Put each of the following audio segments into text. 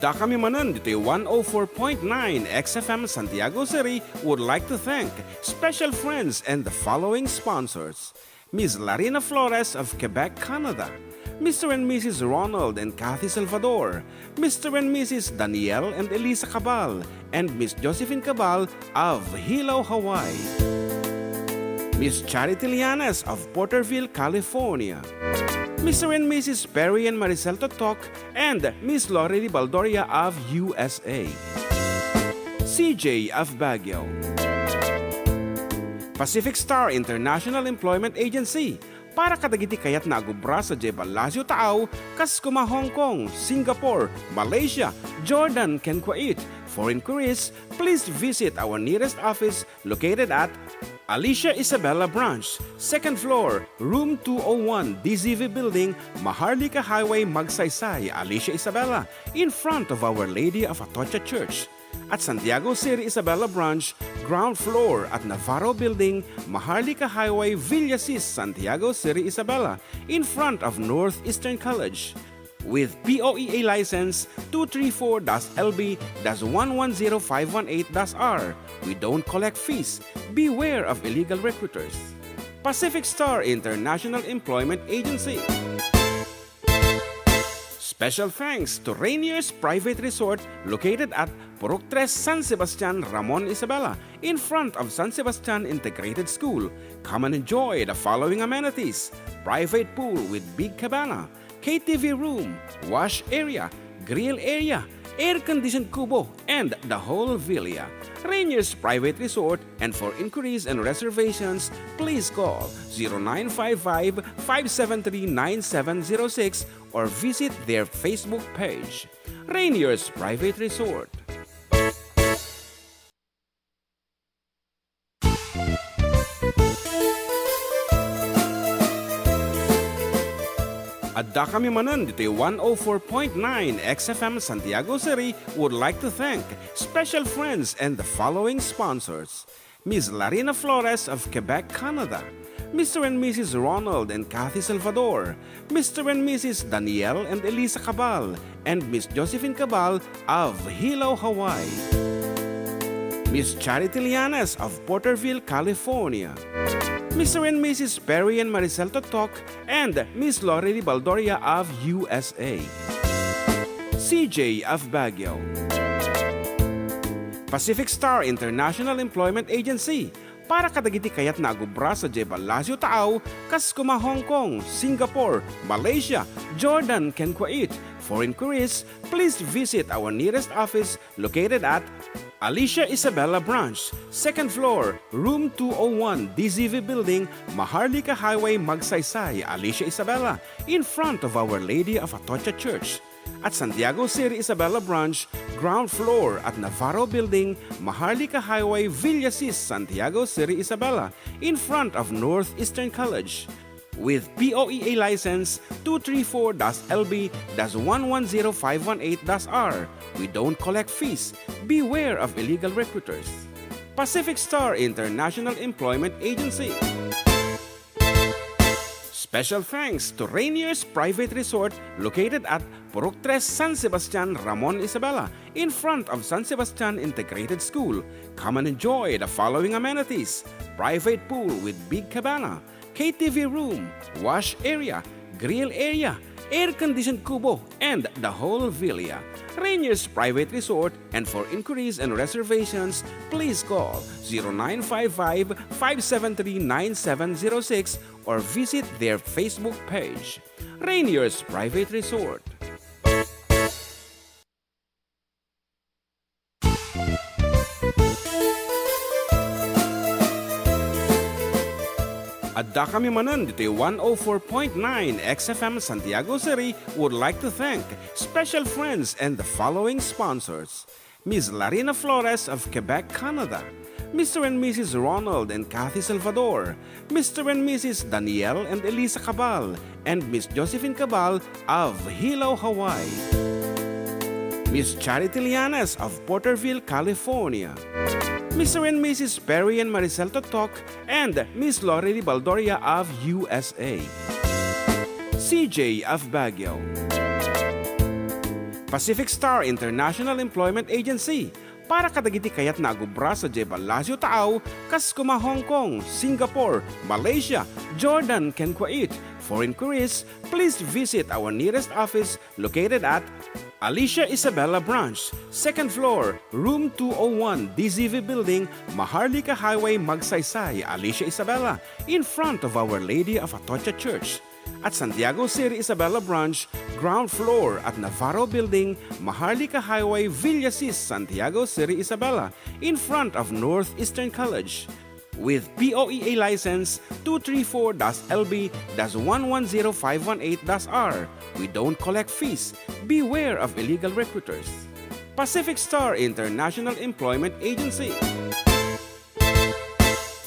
Da kami manan dito 104.9 XFM Santiago City would like to thank special friends and the following sponsors. Ms. Larina Flores of Quebec, Canada. Mr. and Mrs. Ronald and Kathy Salvador. Mr. and Mrs. Danielle and Elisa Cabal. And Miss Josephine Cabal of Hilo, Hawaii. Miss Charity Lianes of Porterville, California. Mr. and Mrs. Perry and Maricel Totok, and Miss Lorely Baldoria of USA. CJ of Baguio. Pacific Star International Employment Agency. Para kadagiti kayat na agubra sa Jebalasio Tao, Kaskuma, Hong Kong, Singapore, Malaysia, Jordan, ken Kuwait. For inquiries, please visit our nearest office located at Alicia Isabella Branch, 2nd floor, room 201, DZV Building, Maharlika Highway, Magsaysay, Alicia Isabella, in front of Our Lady of Atocha Church. At Santiago City Isabella Branch, ground floor at Navarro Building, Maharlika Highway, Villasis, Santiago City Isabella, in front of Northeastern College. With POEA license 234-LB-110518-R. We don't collect fees. Beware of illegal recruiters. Pacific Star International Employment Agency. Special thanks to Rainier's Private Resort located at Purok 3, San Sebastian, Ramon Isabela, in front of San Sebastian Integrated School. Come and enjoy the following amenities: private pool with big cabana, KTV room, wash area, grill area, air-conditioned kubo, and the whole villa. Rainier's Private Resort, and for inquiries and reservations, please call 0955-573-9706 or visit their Facebook page. Rainier's Private Resort. At da kami manan dito 104.9 XFM Santiago City would like to thank special friends and the following sponsors. Ms. Larina Flores of Quebec, Canada. Mr. and Mrs. Ronald and Kathy Salvador. Mr. and Mrs. Danielle and Elisa Cabal. And Miss Josephine Cabal of Hilo, Hawaii. Miss Charity Lianes of Porterville, California. Mr. and Mrs. Perry and Maricel Totok, and Miss Lorely Baldoria of USA. CJ of Baguio. Pacific Star International Employment Agency. Para kadagiti kayat na agubra sa Jebalasio Tao, Kaskuma, Hong Kong, Singapore, Malaysia, Jordan, ken Kuwait. For inquiries, please visit our nearest office located at Alicia Isabella Branch, 2nd floor, room 201, DZV Building, Maharlika Highway, Magsaysay, Alicia Isabella, in front of Our Lady of Atocha Church. At Santiago City Isabella Branch, ground floor at Navarro Building, Maharlika Highway, Villasis, Santiago City Isabella, in front of Northeastern College. With POEA license 234-LB-110518-R. We don't collect fees. Beware of illegal recruiters. Pacific Star International Employment Agency. Special thanks to Rainier's Private Resort located at Purok 3, San Sebastian, Ramon Isabela, in front of San Sebastian Integrated School. Come and enjoy the following amenities: private pool with big cabana, KTV room, wash area, grill area, air-conditioned kubo, and the whole villa. Rainier's Private Resort, and for inquiries and reservations, please call 0955-573-9706 or visit their Facebook page. Rainier's Private Resort. At da kami manan dito 104.9 XFM Santiago City would like to thank special friends and the following sponsors. Ms. Larina Flores of Quebec, Canada. Mr. and Mrs. Ronald and Kathy Salvador. Mr. and Mrs. Danielle and Elisa Cabal. And Miss Josephine Cabal of Hilo, Hawaii. Miss Charity Lianes of Porterville, California. Mr. and Mrs. Perry and Maricel Totok, and Miss Lorely Baldoria of USA. CJ of Baguio. Pacific Star International Employment Agency para kadagiti kayat na agubra sa Jebel Lazio Taaw, kas kuma Hong Kong, Singapore, Malaysia, Jordan, ken Kuwait. For inquiries, please visit our nearest office located at Alicia Isabella Branch, 2nd floor, room 201, DZV Building, Maharlika Highway, Magsaysay, Alicia Isabella, in front of Our Lady of Atocha Church. At Santiago City Isabella Branch, ground floor at Navarro Building, Maharlika Highway, Villasis, Santiago City Isabella, in front of Northeastern College. With POEA license 234-LB-110518-R. We don't collect fees. Beware of illegal recruiters. Pacific Star International Employment Agency.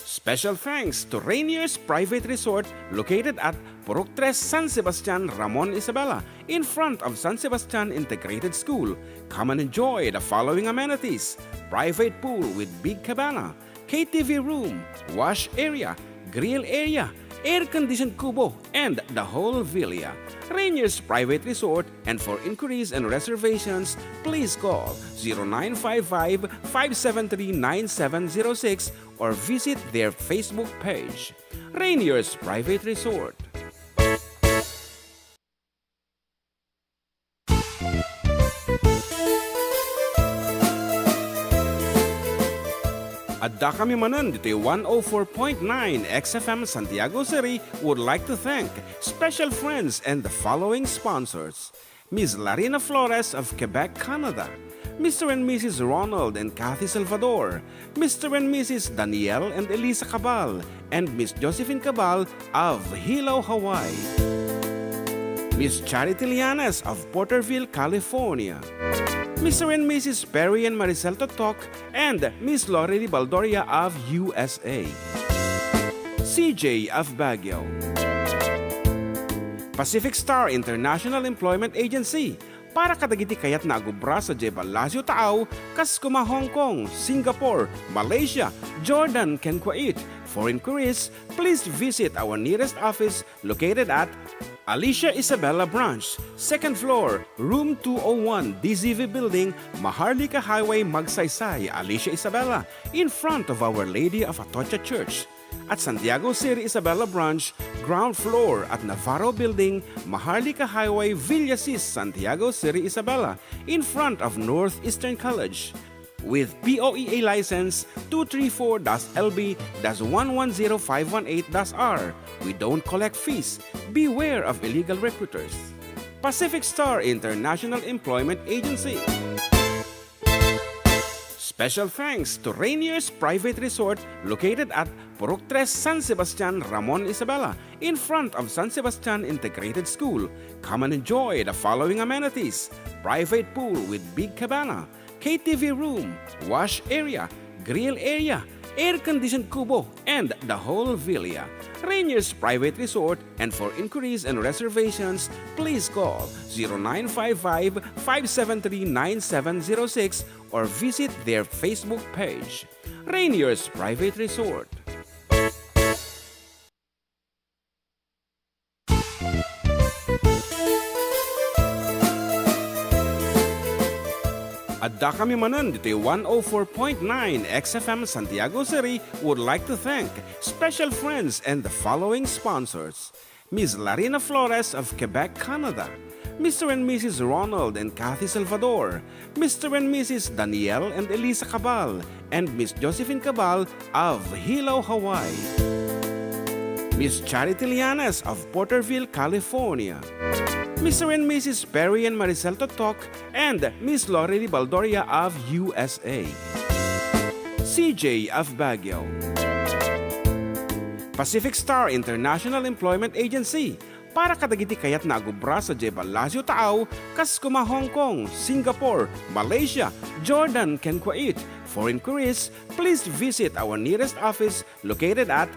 Special thanks to Rainier's Private Resort located at Purok 3, San Sebastian, Ramon Isabela, in front of San Sebastian Integrated School. Come and enjoy the following amenities: private pool with big cabana, KTV room, wash area, grill area, air-conditioned kubo, and the whole villa. Rainier's Private Resort, and for inquiries and reservations, please call 0955-573-9706 or visit their Facebook page. Rainier's Private Resort. Adda kami manan dito 104.9 XFM Santiago City would like to thank special friends and the following sponsors: Ms. Larina Flores of Quebec, Canada, Mr. and Mrs. Ronald and Kathy Salvador, Mr. and Mrs. Danielle and Elisa Cabal, and Ms. Josephine Cabal of Hilo, Hawaii, Ms. Charity Lianes of Porterville, California, Mr. and Mrs. Perry and Maricel Totok, and Ms. Lorely Baldoria of USA, CJ of Baguio, Pacific Star International Employment Agency para kadagiti kayat na agubra sa Jebel Lazio Taaw, kas kuma Hong Kong, Singapore, Malaysia, Jordan, ken Kuwait. For inquiries, please visit our nearest office located at Alicia Isabella Branch, 2nd floor, room 201, DZV Building, Maharlika Highway, Magsaysay, Alicia Isabella, in front of Our Lady of Atocha Church. At Santiago City Isabella Branch, ground floor at Navarro Building, Maharlika Highway, Villasis, Santiago City Isabella, in front of Northeastern College. With POEA license 234-LB-110518-R. We don't collect fees. Beware of illegal recruiters. Pacific Star International Employment Agency. Special thanks to Rainier's Private Resort located at Purok 3, San Sebastian, Ramon Isabela, in front of San Sebastian Integrated School. Come and enjoy the following amenities: private pool with big cabana, KTV room, wash area, grill area, air-conditioned kubo, and the whole villa. Rainier's Private Resort, and for inquiries and reservations, please call 0955-573-9706 or visit their Facebook page. Rainier's Private Resort. Adda kami manan dito 104.9 XFM Santiago City would like to thank special friends and the following sponsors: Ms. Larina Flores of Quebec, Canada, Mr. and Mrs. Ronald and Kathy Salvador, Mr. and Mrs. Danielle and Elisa Cabal, and Ms. Josephine Cabal of Hilo, Hawaii, Ms. Charity Lianes of Porterville, California, Mr. and Mrs. Perry and Maricel Totok, and Ms. Lorely Baldoria of USA, CJ of Baguio, Pacific Star International Employment Agency para kadagiti kayat na agubra sa Jebel Lazio Taaw, kas kuma Hong Kong, Singapore, Malaysia, Jordan, ken Kuwait. For inquiries, please visit our nearest office located at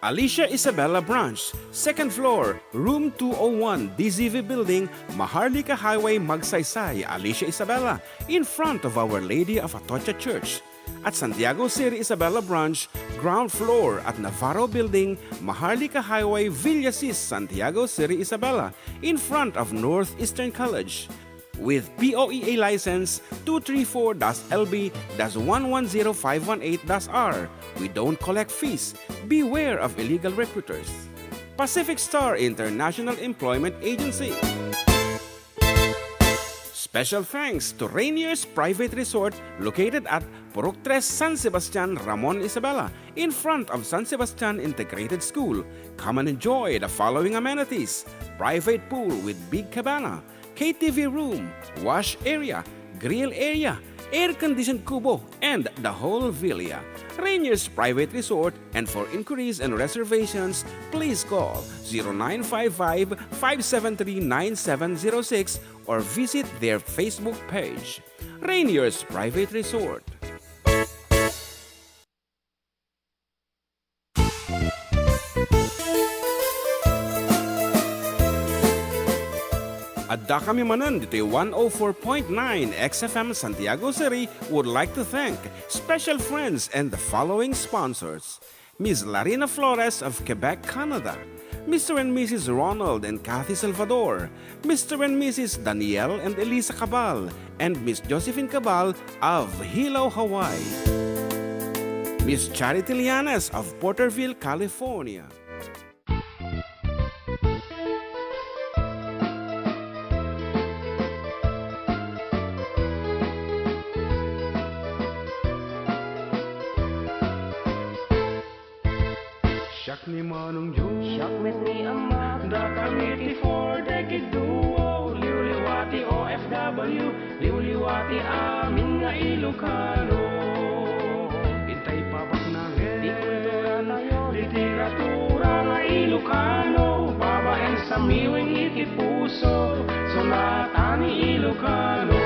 Alicia Isabella Branch, 2nd floor, room 201, DZV Building, Maharlika Highway, Magsaysay, Alicia Isabella, in front of Our Lady of Atocha Church. At Santiago City Isabella Branch, ground floor at Navarro Building, Maharlika Highway, Villasis, Santiago City Isabella, in front of Northeastern College. with POEA license 234-LB-110518-R. We don't collect fees. Beware of illegal recruiters. Pacific Star International Employment Agency. Special thanks to Rainier's Private Resort located at Purok 3, San Sebastian, Ramon Isabela, in front of San Sebastian Integrated School. Come and enjoy the following amenities: private pool with big cabana, KTV room, wash area, grill area, air-conditioned kubo, and the whole villa. Rainier's Private Resort, and for inquiries and reservations, please call 0955-573-9706 or visit their Facebook page. Rainier's Private Resort. Adda kami manan dito 104.9 XFM Santiago City would like to thank special friends and the following sponsors: Ms. Larina Flores of Quebec, Canada, Mr. and Mrs. Ronald and Kathy Salvador, Mr. and Mrs. Danielle and Elisa Cabal, and Miss Josephine Cabal of Hilo, Hawaii. Miss Charity Lianes of Porterville, California. Siyak ni Manong Jun, siyak met ni Ama, da kami ti for decade duo, liwliwati OFW, liwliwati amin nga Ilocano. Intay pabak na di kultura tayo, literatura nga Ilocano, babaen sa miwing iti puso, sonata ni Ilocano.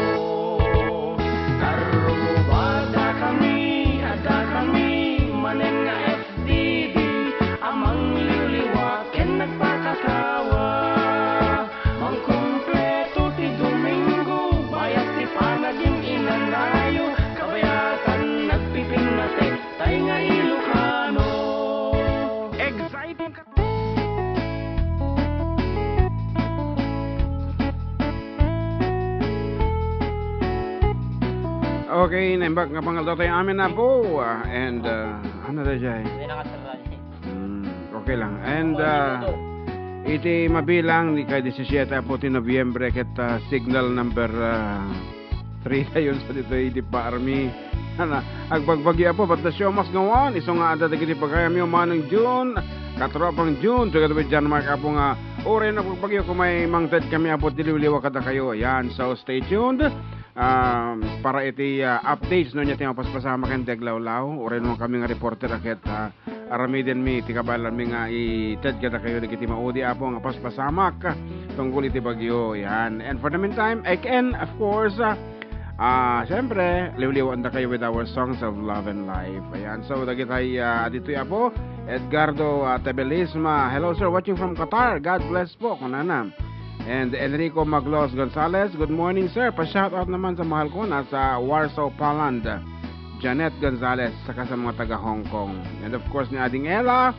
Karubada kami, ada kami, manen nga FDD, amang liwliwat ken nagpakatawa. Mang kumpleto ti Domingo, bayat ti panaging inanayo, kabayatan nagpipinate, tay nga Ilocano. Exciting ka. Okay, naimbak nga pangaldaw tayo amin na po. And, ano na siya eh? hindi nakasara niya. Okay lang. And iti mabilang ni kay 17 po ti Nobyembre ket signal number 3 ayon sa dito di pa army. Ana agbagbagya po but the show must go on. Iso nga ada dagiti pagayam yo manong June, katropang June together with John Mark apo nga ore na pagbagyo kung may mangted kami apo diliwliwa kada kayo. Yan, so stay tuned. Para iti updates no niya tinga paspasama ken deglawlaw ore no kami nga reporter ket arami din mi ti kabalan mi nga ited kada kayo dagiti maudi apo nga paspasamak tungkol iti bagyo. Yan, and for the meantime I can of course siyempre liwliwan da kayo with our songs of love and life. Ayan, so dagitay dito apo Edgardo Tebelisma, hello sir, watching from Qatar, God bless po kunana. And Enrico Maglos Gonzalez, good morning sir. Pa-shoutout naman sa mahal ko nasa Warsaw, Poland, Janet Gonzalez, saka sa mga taga Hong Kong. And of course ni Ading Ella,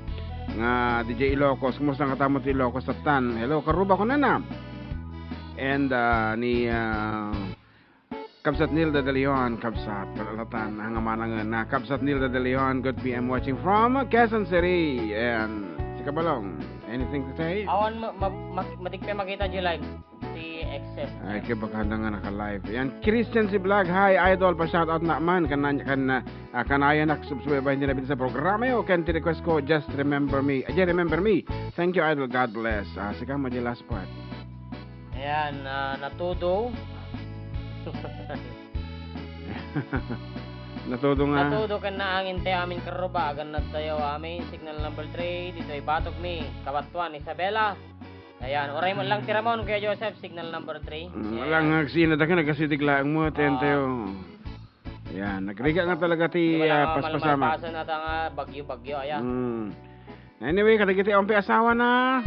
nga DJ Ilocos, kumusta nga tamo ti Ilocos sa tan? Hello, karuba ko na. And ni Kabsat Nilda de Leon, Kabsat, palatan, hangamanang na Kabsat Nilda de Leon, good PM watching from Quezon City. And si Kabalong, anything to say? Awan matikpe makita dyan live si XF. Ay, kibaganda nga naka-live. Yan, Christian si Vlog, hi idol, pa-shoutout na man. Kanaya na subscribe hindi na sa programa yo. Can request ko, just remember me. Remember me. Thank you idol, God bless. Sika mo di last part. Ayan, natudo. Natudo nga. Natudo ka na ang inte amin karuba. Agan nagtayaw amin. Signal number 3. Dito ay Batog mi. Kabatuan, Isabela. Ayan, oray mo lang tiramon kaya Joseph. Signal number 3. Walang agsinada ka nagkasitiglaan mo. Tentayo. Ayan, nagriga nga talaga ti paspasama. Malpasan na nga bagyo-bagyo. Ayan. Anyway, kadagiti ang asawa na.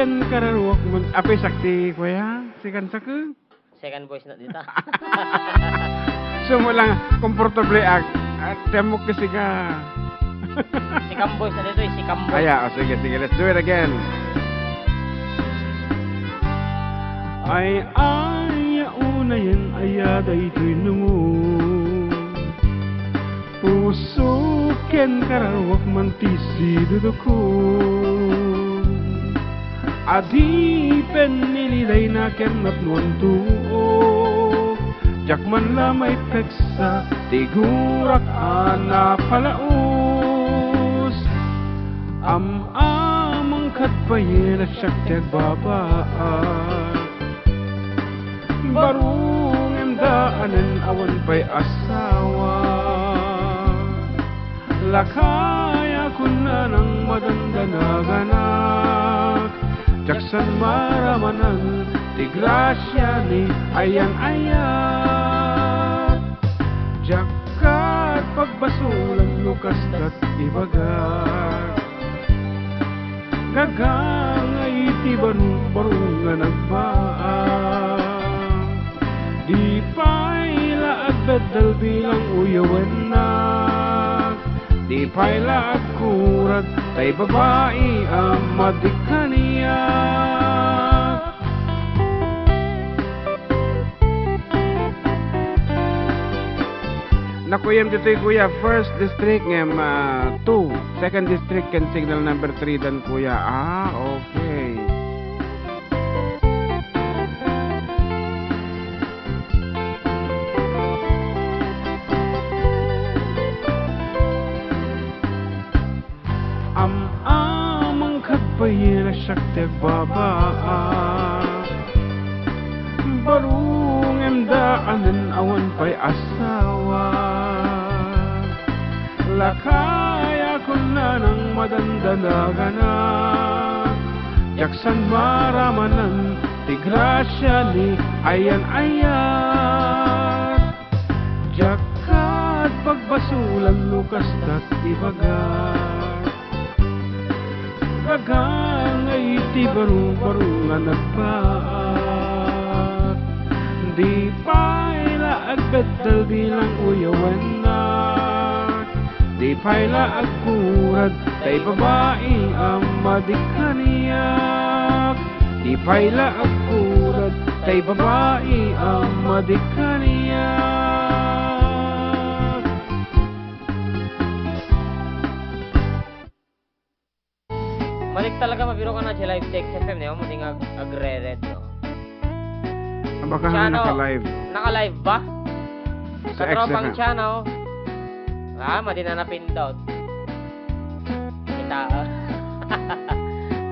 ken kararwak man apay sakti kuya sikan saku. Second voice na dito. So mo lang komportable temok kasi ka. Sikam voice na dito, sikam voice. Aya, sige, let's do it again. Ay, una yan, ayada ito'y nungo. Puso ken kararwak mantisi duduko. Adi peniliday na ken matnuan tuo. Jakman lamay peksa, tigurak ana palaos. Amang kadpayin at siyak babaan. Barung emdaanan awan pa'y asawa. Lakaya ko na ng madandanaгаnak. Jaksan maramanan, ti grasya ni ayang-ayat. Jakat pagbasulan lukas at ibagat. Gagangay ti barung nga nagbaang. Di pa'y laag bedal bilang uyawan na. Di pa'y laag kurat tay babae ang madikaniya. Nakuyam dito kuya, first district ngem 2, second district can signal number 3 dan kuya. Okay. Amang kadpayin na siyak babaan. Barung emdaanan awan pa'y asawa. Lakaya ko na ng madandanaganak. Jaksan maramanan, ti grasya ni ayan-ayat. Jakat pagbasulan lukas dat ibagat. Gagangay ti barung nga nagpaat. Di pa'y laag bedal bilang uyawan na. Di pa'y laag kurad tay babae ang madikaniyak. Di pa'y laag kurad tay babae ang madikaniyak. Malik talaga mabiro ka na sa live text FM niyo, mo ding agre-red no. Baka Chano, naka-live. Naka-live ba? Sa Sa tropang XFM. channel. Madi na napindot. Kita.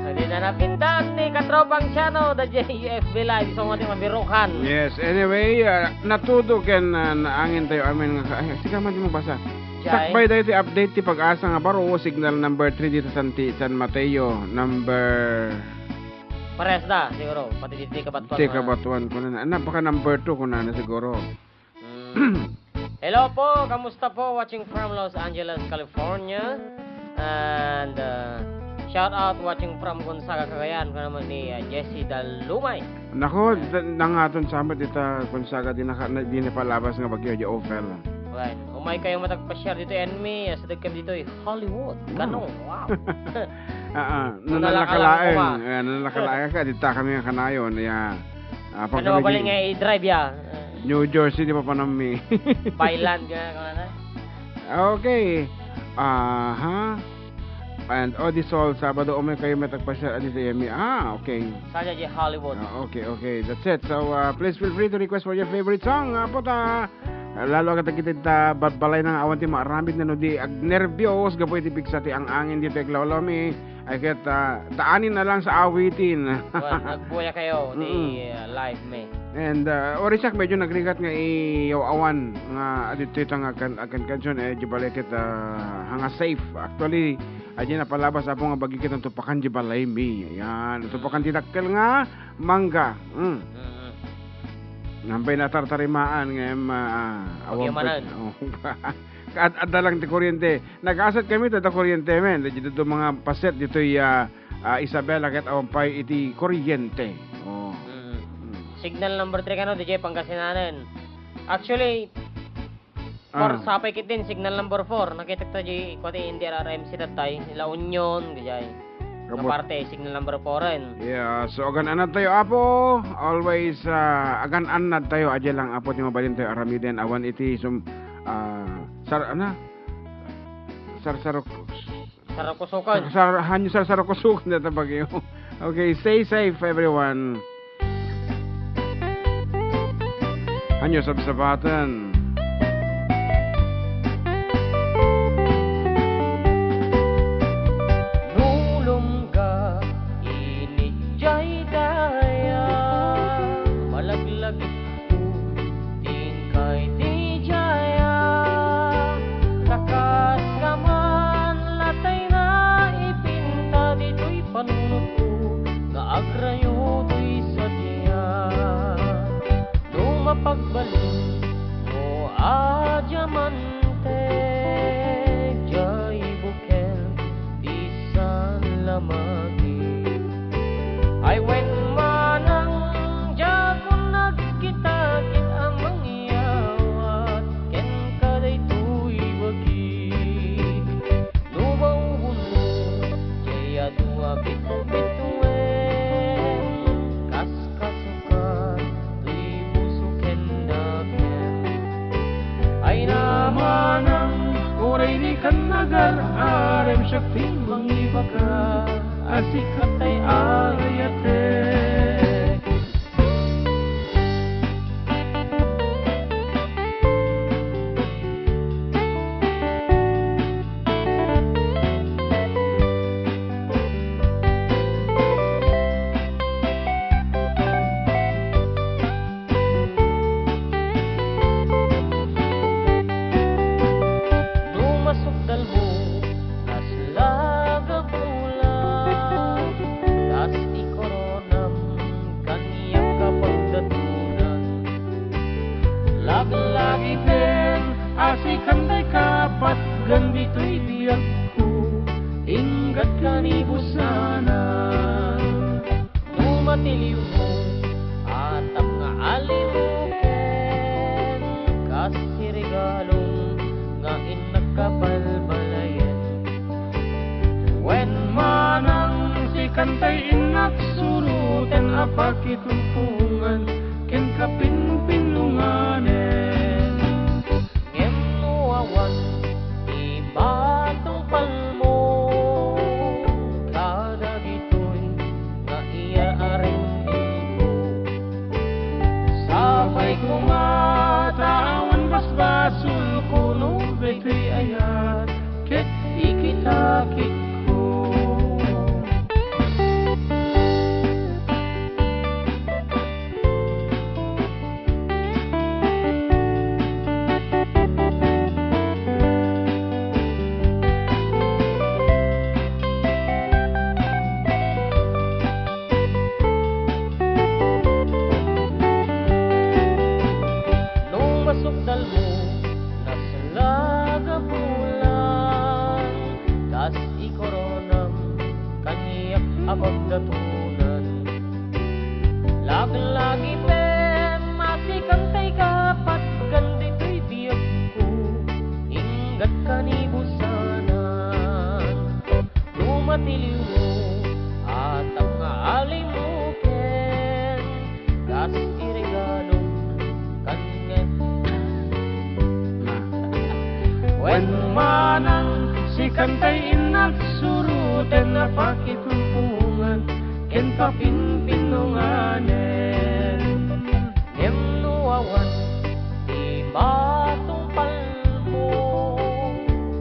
Madi na napindot ni katropang channel the JFB Live. So mo ding mabirokan. Yes, anyway, natuto ken naangin tayo amin nga sige man di mo basa. Jai. Sakbay dayo ti update ti pag-asa nga baro signal number 3 dito sa San Mateo, number Pares na siguro. Pati dito kabatuan. kabatuan ko na. Baka number 2 ko na siguro. Hello po, kamusta po? Watching from Los Angeles, California. And shout out watching from Gonzaga, Cagayan. Ko naman ni Jessie Dalumay. Nako, nangaton sama dita konsaga di na palabas nga bagyo di Ophel. Right. Umay kayong matagpa-share dito and me. Sa dagkam dito Hollywood. Ganong. Wow. Nanalakalain. Nanalakalain ka dita kami nga kanayon. Ano mabaling nga i-drive ya? New Jersey di pa panami. Bailand ka na. Okay. And Odisol Sabado umay kayo matagpa-share dito Yemi. Okay. Sadya di Hollywood. Okay. That's it. So please feel free to request for your favorite song. Lalo agad kita balay ng awan ti maaramid na no di ag nervyos gapoy ti bigsa ti ang angin dito aglawlami ay ket daanin na lang sa awitin. Nagbuya kayo di live me. And orisak medyo nagrigat nga awan nga dito nga akan kanson di balay ket hanga safe. Actually aja na palabas apo nga bagi ket tupakan di balay mi. Yan tupakan ti dakkel nga mangga. Nampay na tartarimaan ngayong awang At dalang ti kuryente. Nag-asat kami ito kuryente men. Dito mga paset dito Isabela ket awampay iti kuryente. Oh. Signal number 3 kano DJ Pangasinan. Actually, for sapay kit din signal number 4 nakita ta di kwati NDRRMC datay La Union gajay. Nga parte signal number 4 ren. Yeah, so agan anad tayo apo. Always agan anad tayo aja lang apo ti mabalin tayo aramiden awan iti Sarakusukan. Hanyo sarakusukan na bagyo. Okay, stay safe everyone. Hanyo sabsabatan. Pagbalin mo ajamante jay bukel bisan lamagi ay when manang jakon nagkita-kit amang iyawat ken kaday tuy wagi lumawun mo jay adua bituwen kas-kasukan ay namanang oray ni kanagar arem syakting mangibaka asikat ay ayate lagi din asikan day kapat gandito'y diyak ko ingat kanibusana tumatiliw mo atap nga alimuken kasi regalong nga inagkapalbalayan when manang si kantay inaksuruten apakitumpungan ken kapinpinunganen kumatawan basbasul kuno betri ayat ket ikitakit ko datunan lagi pem masikan tay kapat gandito'y biyak ko ingat kanibusanan lumatiliw mo atang nga alimuken gas iregalong kangen when manang si kantay inagsuruten na pakitumpungan ken kapinpinunganen emnuawan di matumpal mo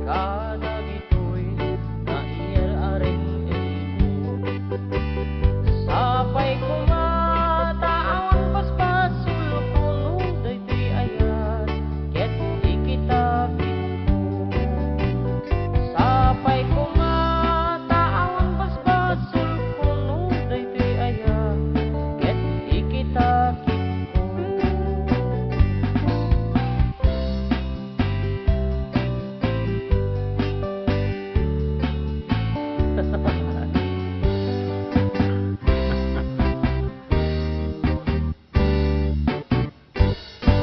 kada gito'y naiyar-aring sapay kumataawan paspasul kuno daytoy ayat ket ikitakit ko sapay kumataawan paspasul kuno daytoy ayat ket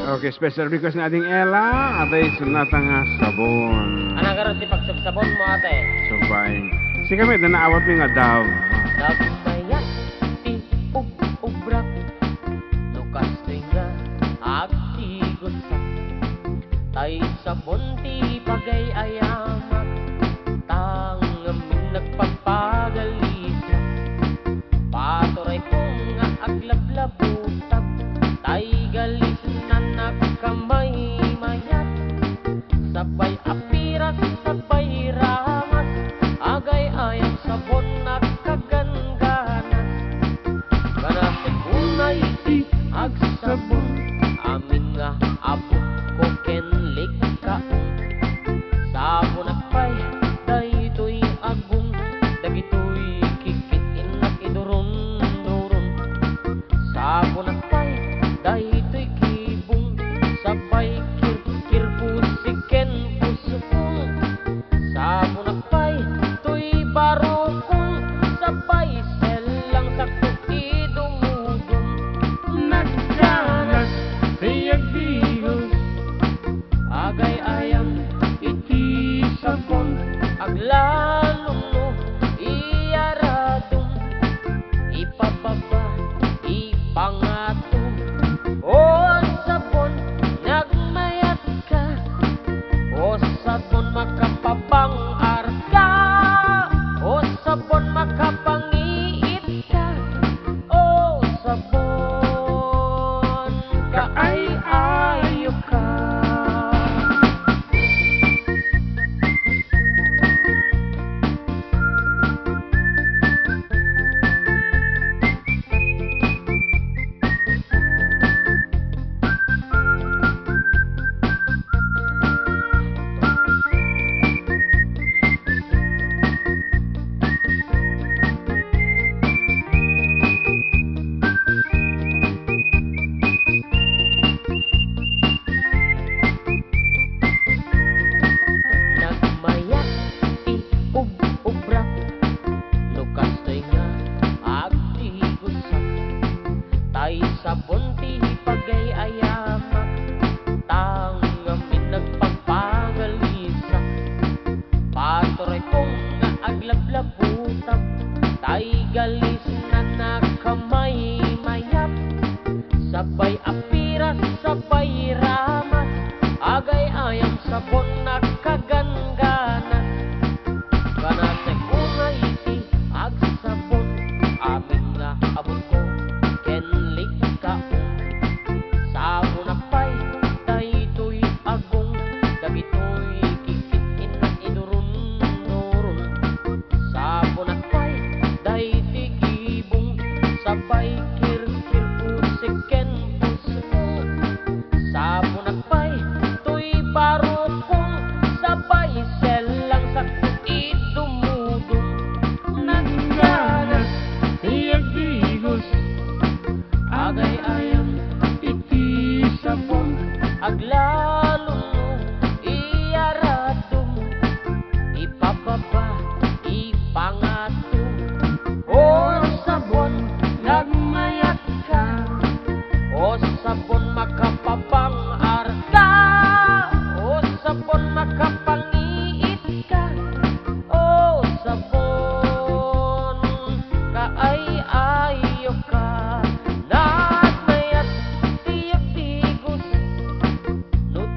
Okay, special request na ating Ella. Atay sunata nga sabon. Ana karon si pagsubsabon mo ate. Subay. Si kami, danaawat mi nga Dove. Nagmayat ti ubrak lukas nga agtigusak tay sabon ti bagay ayamak tangem nagpagpagalisa paturay kong nga aglablabutak tay galis na nagkamay mayat sabay apiras sabay ramas agay ayang sabon nagkaganganas kanasig unay ti agsabon amin nga abot ko kenlik kaong sabon akpay daytoy agong dagitoy kikitin nakidurun-durun sabon akpay daytoy kibong sabay kirkir pusiken pusukong sabon akpay tuy barukong sabay selang sakto idumudum nagdanas tiyag digos agay ayang iti sabon aglalong no iyaradong ipababa ipangatong o sabon nagmayat ka o sabon makapabang arka o sabon makapangiit ka o sabon kaay-ayo ka nagmayat ti ubrak lukas toy nga agtigusak tay sabon ti pagay ayamak tangamin nagpagpagalisak paturay kong nga aglablabutak tay galis na nakamay mayat sabay apiras sabay ramas agay ayang sabon nagkaganganas kanasig unay iti agsabon amin nga abot ko kenlik kaong sabon akpay daytoy agong dagitoy kikitin na idurun-durun sabon akpay dayti kibong sabay kirkir pusiken pusukong sabon akpay tuy barukong sabay selang sakto idumudum nagdanas tiyag digos agay ayang iti sabon aglalong no iyaradong ipababa ipangatong o sabon nagmayat ka o sabon makapabang arka o sabon makapangiit ka o sabon kaay-ayo ka nagmayat tiyag digos no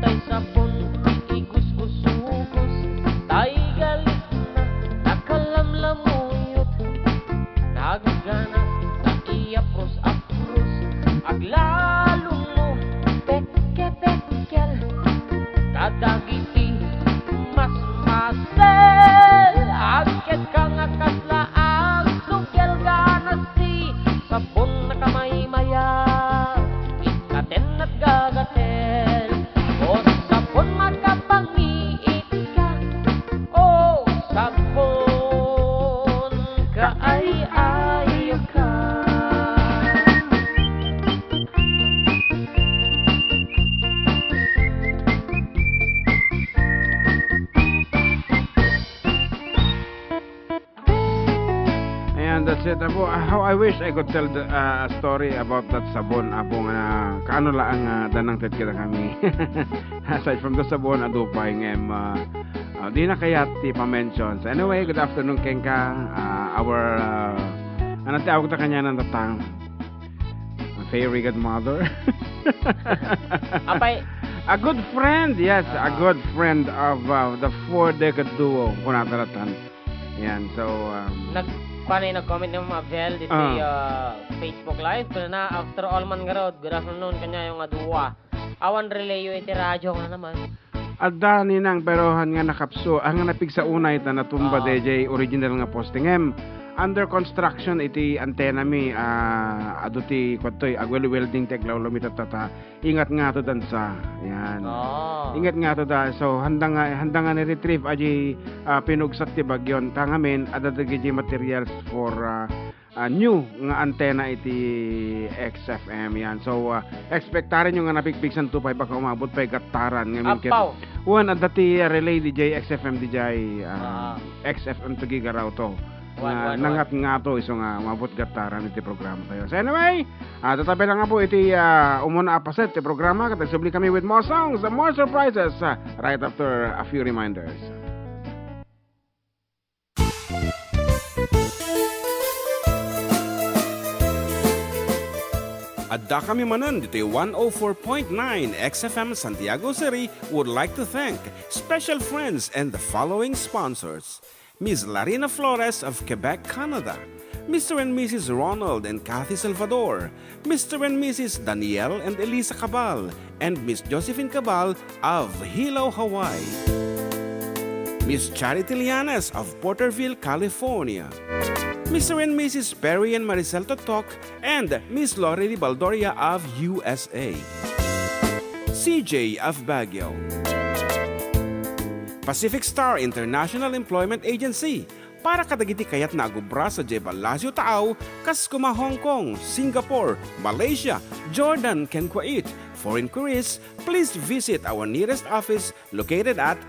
Apo, how I wish I could tell the story about that sabon, Apo, nga kaano laang danang tet kita kami. Aside from the sabon, adupay ngem, di na kaya ti pa-mention. So anyway, good afternoon, Kenka. Our, ano tawag ta kanya ng tatang? Fairy godmother. Apay, A good friend, yes, a good friend of the four-decade duo, kung natalatan. Yan, so, nag-comment ng mga Abel dito Facebook Live. Kaya na, after all man garod, good afternoon kanya yung aduwa. Awan relayo iti radyo nga naman. Adda ninang pero han nga nakapso, ang napig sa unay ta natumba DJ original nga posting under construction iti antena mi adu ti kwatoy agwel welding teglaw lumitat tata ingat nga to dansa yan ingat nga to da so handa nga ni retrieve aji pinugsat ti bagyon tangamen adadagi materials for new nga antena iti XFM yan so expectarin yung nga napigpigsan 25 baka umabot pa gataran nga minket one adati relay DJ XFM DJ XFM to gigaraw to nangat nga to iso nga mabot gataran iti programa tayo. So anyway, tatabi lang nga po iti umuna apaset iti programa katagsubli kami with more songs and more surprises right after a few reminders. Adda kami manan dito 104.9 XFM Santiago City would like to thank special friends and the following sponsors. Ms. Larina Flores of Quebec, Canada. Mr. and Mrs. Ronald and Kathy Salvador. Mr. and Mrs. Danielle and Elisa Cabal. And Miss Josephine Cabal of Hilo, Hawaii. Miss Charity Lianes of Porterville, California. Mr. and Mrs. Perry and Maricel Totok and Miss Lorely Baldoria of USA. CJ of Baguio. Pacific Star International Employment Agency para kadagiti kayat na agubra sa Jebel Lazio Taaw, Kaskuma, Hong Kong, Singapore, Malaysia, Jordan, ken Kuwait. For inquiries, please visit our nearest office located at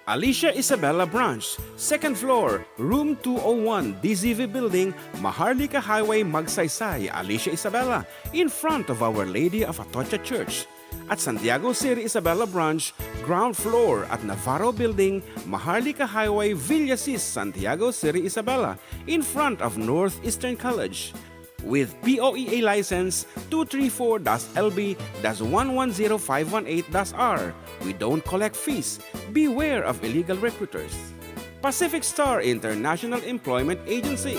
Alicia Isabella Branch, 2nd floor, room 201, DZV Building, Maharlika Highway, Magsaysay, Alicia Isabella, in front of Our Lady of Atocha Church. At Santiago City Isabela Branch, ground floor at Navarro Building, Maharlika Highway, Villasis, Santiago City Isabela, in front of Northeastern College. With POEA license 234-LB-110518-R. We don't collect fees. Beware of illegal recruiters. Pacific Star International Employment Agency.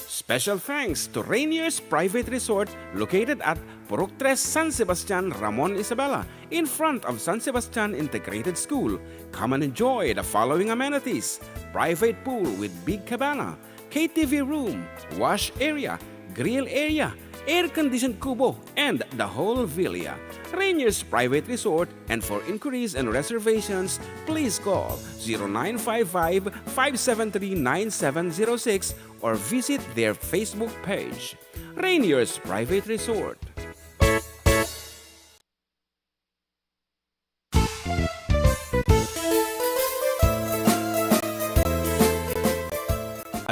Special thanks to Rainier's Private Resort located at Purok 3, San Sebastian, Ramon Isabela, in front of San Sebastian Integrated School. Come and enjoy the following amenities: private pool with big cabana, KTV room, wash area, grill area, air-conditioned kubo, and the whole villa. Rainier's Private Resort, and for inquiries and reservations, please call 0955-573-9706 or visit their Facebook page. Rainier's Private Resort.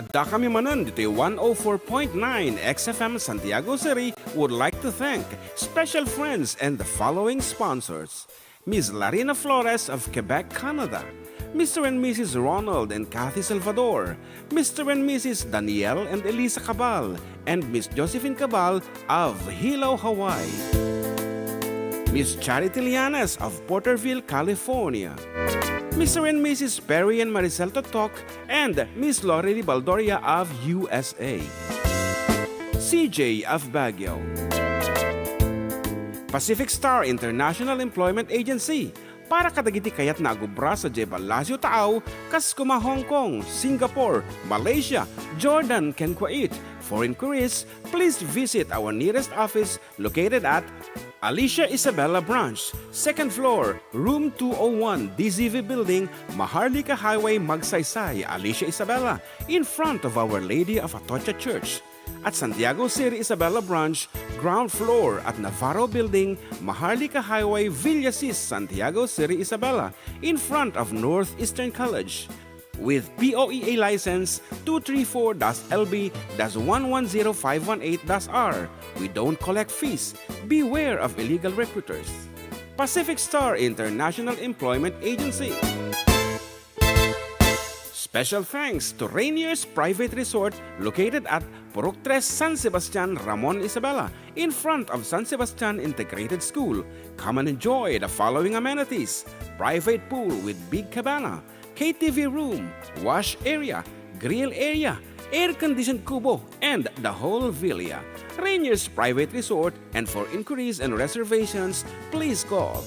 Adda kami manan dito 104.9 XFM Santiago City would like to thank special friends and the following sponsors. Ms. Larina Flores of Quebec, Canada. Mr. and Mrs. Ronald and Kathy Salvador. Mr. and Mrs. Danielle and Elisa Cabal. And Miss Josephine Cabal of Hilo, Hawaii. Miss Charity Lianes of Porterville, California. Mr. and Mrs. Perry and Maricel Totok and Miss Lorely Baldoria of USA. CJ of Baguio. Pacific Star International Employment Agency para kadagiti kayat na agubra sa Jebel Lazio Taaw, Kaskuma, Hong Kong, Singapore, Malaysia, Jordan, ken Kuwait. For inquiries, please visit our nearest office located at Alicia Isabella Branch, 2nd floor, room 201, DZV Building, Maharlika Highway, Magsaysay, Alicia Isabella, in front of Our Lady of Atocha Church. At Santiago City Isabela Branch, ground floor at Navarro Building, Maharlika Highway, Villasis, Santiago City Isabela, in front of Northeastern College. with POEA license 234-LB-110518-R. We don't collect fees. Beware of illegal recruiters. Pacific Star International Employment Agency. Special thanks to Rainier's Private Resort located at Purok 3 San Sebastian, Ramon Isabela, in front of San Sebastian Integrated School. Come and enjoy the following amenities: private pool with big cabana, KTV room, wash area, grill area, air-conditioned kubo, and the whole villa. Rainier's Private Resort, and for inquiries and reservations, please call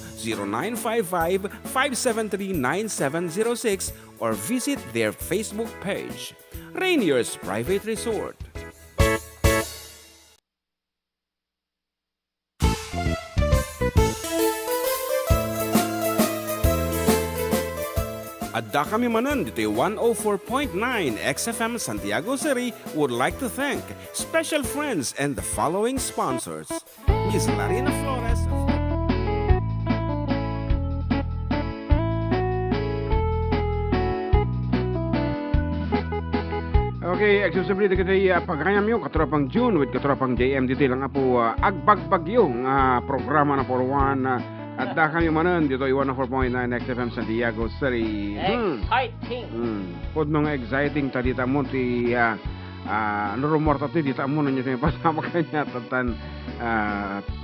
0955-573-9706 or visit their Facebook page. Rainier's Private Resort. Adda kami manan dito 104.9 XFM Santiago City would like to thank special friends and the following sponsors. Ms. Larina Flores of Okay, accessibility dito pagkanyam yung katropang June with katropang JM dito lang po agbagbag yung programa na for one at da kami manan dito 104.9 XFM Santiago City. Exciting! Pod nung exciting tadita mo ti nurumor tati dita mo nanyo yung pasama kanya tatan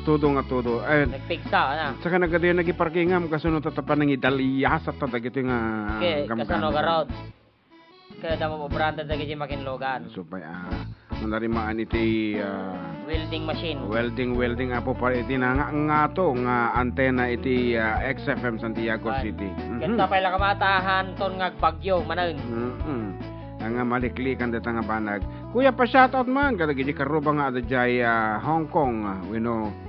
tudo nga tudo. Nagpigsa na. Saka nagadayo nagiparkingam kasunod tatapan ng idaliyasat tatagito nga Kasano ka road. Kaya damo mo branda dagi makinlogan. So pa manarimaan iti Welding machine. welding apo para iti nga to nga antena iti XFM Santiago City. Ganda pa ila kamatahan ton nga bagyo manan. Nga maliklikan dito nga banag. Kuya pa shoutout man kada gidi karuba nga adjay Hong Kong,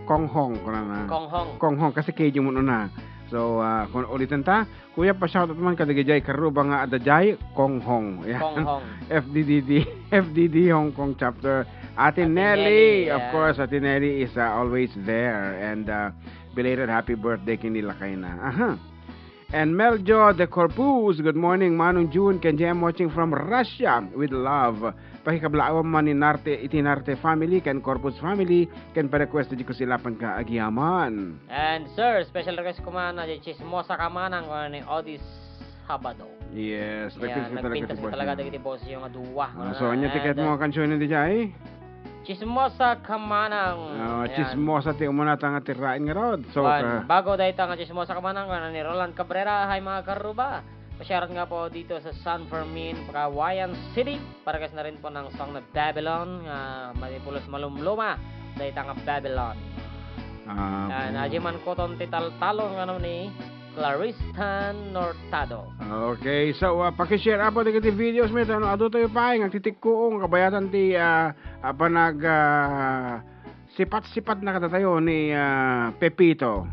Kong Hong kana. Kong Hong kasi kejo mo na. So kung ulitin ta, kuya pa shoutout man kada gidi karuba nga adjay Kong Hong. Kong Hong. FDD Hong Kong chapter. Ate Nelly, of course, Ate Nelly is always there, and belated happy birthday kinila kay na. And Meljo de Corpus, good morning, Manong June, Kenjem watching from Russia with love. Pakikablaaw man ni Narte family, Ken Corpus family, Ken pa-request di ko silapan ka agyaman. And sir, special request ko man na chismosa ka man ang ni Odis Habado. Yes, nagpintas ko talaga dagiti boss yung aduwa. So, anya tiket mo ang kansyon hindi jay? Chismosa ka manang. Chismosa ti umuna nga tirain nga rod. So, bago dahil nga chismosa ka manang ni Roland Cabrera, hay mga karuba. Pasyaran nga po dito sa San Fermin, Pakawayan City. Para kasi na rin po ng song na Babylon, Manipulos Malumluma, dahil nga Babylon. Najiman ko ton tital-talon nga naman ni Claristan Nortado. Okay, so paki-share apo di kiti videos mo ito. Ado tayo pa ang titikkuong kabayatan ti panag sipat-sipat na katatayo ni Pepito.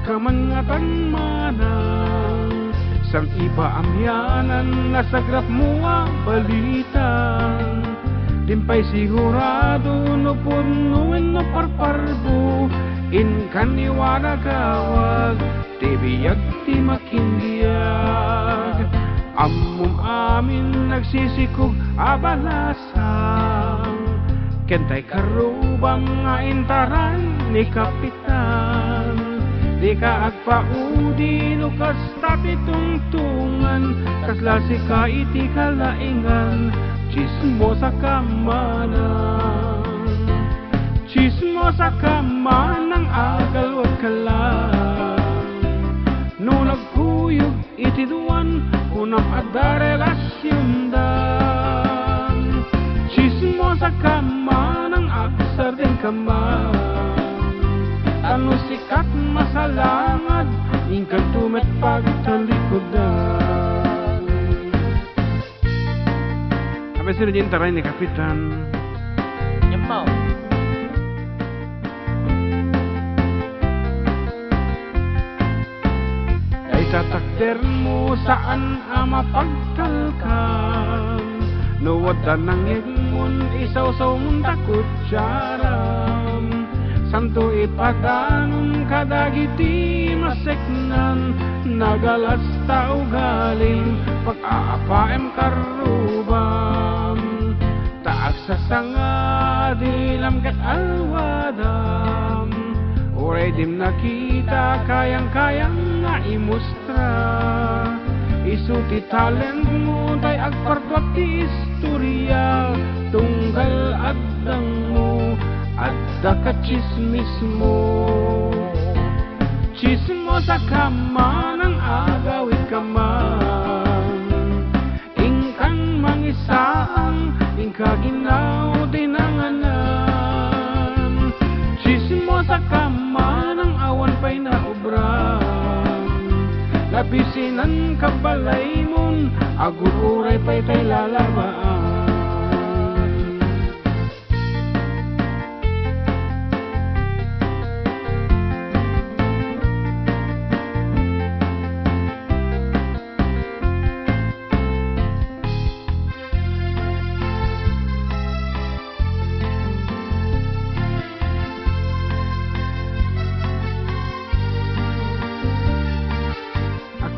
Kamangatan manang sang iba amyanan nasagrap mo ang balitan dimpay sigurado no punuin no parparbo in kaniwara gawag tibiyag ti makindiyag amum amin nagsisikog abalasang kentay karubang nga intaran ni Kapitan. Di ka agpaudi no kasta pitungtungan kasla si ka iti kalaingan chismosa ka manang agal wag ka lang no nagkuyog iti duwan kunam adda relasyon dan chismosa ka manang aksar din ka man ano sikat masalangad ingkang tumet pagtalikodan. Apa sila din taray ni Kapitan? Yampaw. Ay tatakder mo saan mapagtalkan Nuwad ng igmon, isaw-saw mong takot siyaram. Santo ipadanon kadagiti maseknan, nagalas tao galing pag-aapaem karubam. Taag sa sanga dilam kat alwadam, oray dim nakita kayang-kayang nga imustra. Isuti talent mo tay agpartwak ti istorya, tunggal addang mo adda ka chismis mo. Chismo sa kama ng agawit ka man, ingkang mangisaang ingka ginaw dinanganan. Chismo sa kama ng awan pa'y naubran, labisinan kabalay mon, agururay pa'y tay lalabaan.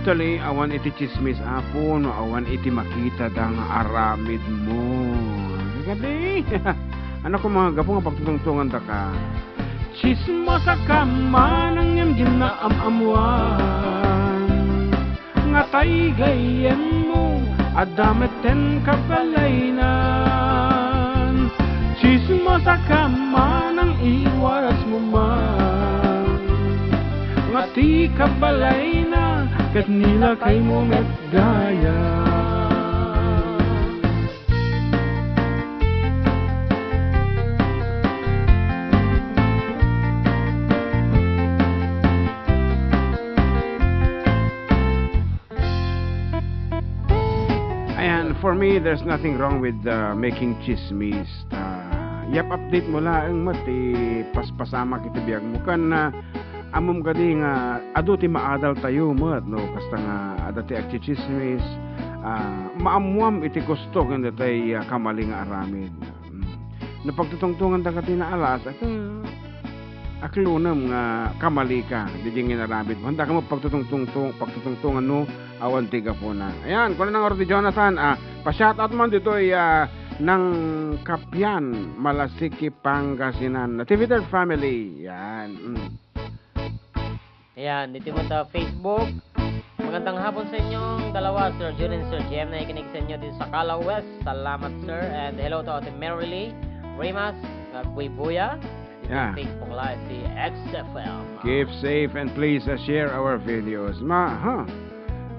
Actually, awan iti chismis apo, no awan iti makita dang aramid mo. Gadi. Ano ko mga gapo nga pagtutungtungan ta ka? Chismo sa kama ng yamjim na amamuan, nga tay gayen mo adameten kabalaynan. Chismo sa kama ng iwaras mo man, nga ti kabalaynan kat nila kay mo gaya. Ayan, for me, there's nothing wrong with making chismis. Yap, update mo lang mati paspasama kita biyag mo kan na amom gadi nga adu ti maadal tayo mat no kasta nga adati agchichismis maamuam iti gusto kanda tay kamali nga aramid. No pagtutungtungan ta kati na alas aklunam nga kamali ka dijing aramid mo handa ka mo pagtutungtungan no awan tiga po na. Ayan kuno nang Ordi Jonathan pa-shoutout man dito ng Kapyan Malasiki Pangasinan Natividad Family. Yan. Ayan, dito mo sa Facebook. Magandang hapon sa inyong dalawa, Sir Jun and Sir Jem, na ikinig sa inyo dito sa Calaw West. Salamat, sir. And hello to Ate Merrily, Remas, Buya. Dito Yeah. sa Facebook Live, si XFM. Keep safe and please share our videos.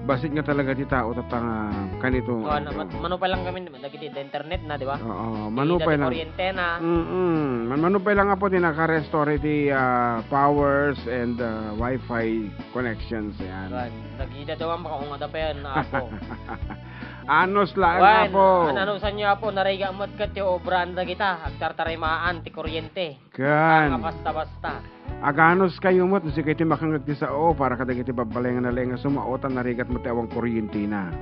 Basit nga talaga ti tao tatang kanito. Manupay lang kami, nagiti internet na, di ba? Oo, manupay lang. Kuryente na. Manupay lang po din naka-restore ti powers and wifi connections yan. Nagida daw ang makaunga da pa yan, ako. Anos lang po. Ano sa inyo po, nariga mo't kat yung obran na kita, agtartarimaan ti kuryente. Kan. Ang basta-basta. Aganos kayo mo't si kayo makangag ti sao para kadagiti babalengan na lenga sumaotan narigat mo ti awang kuryente na.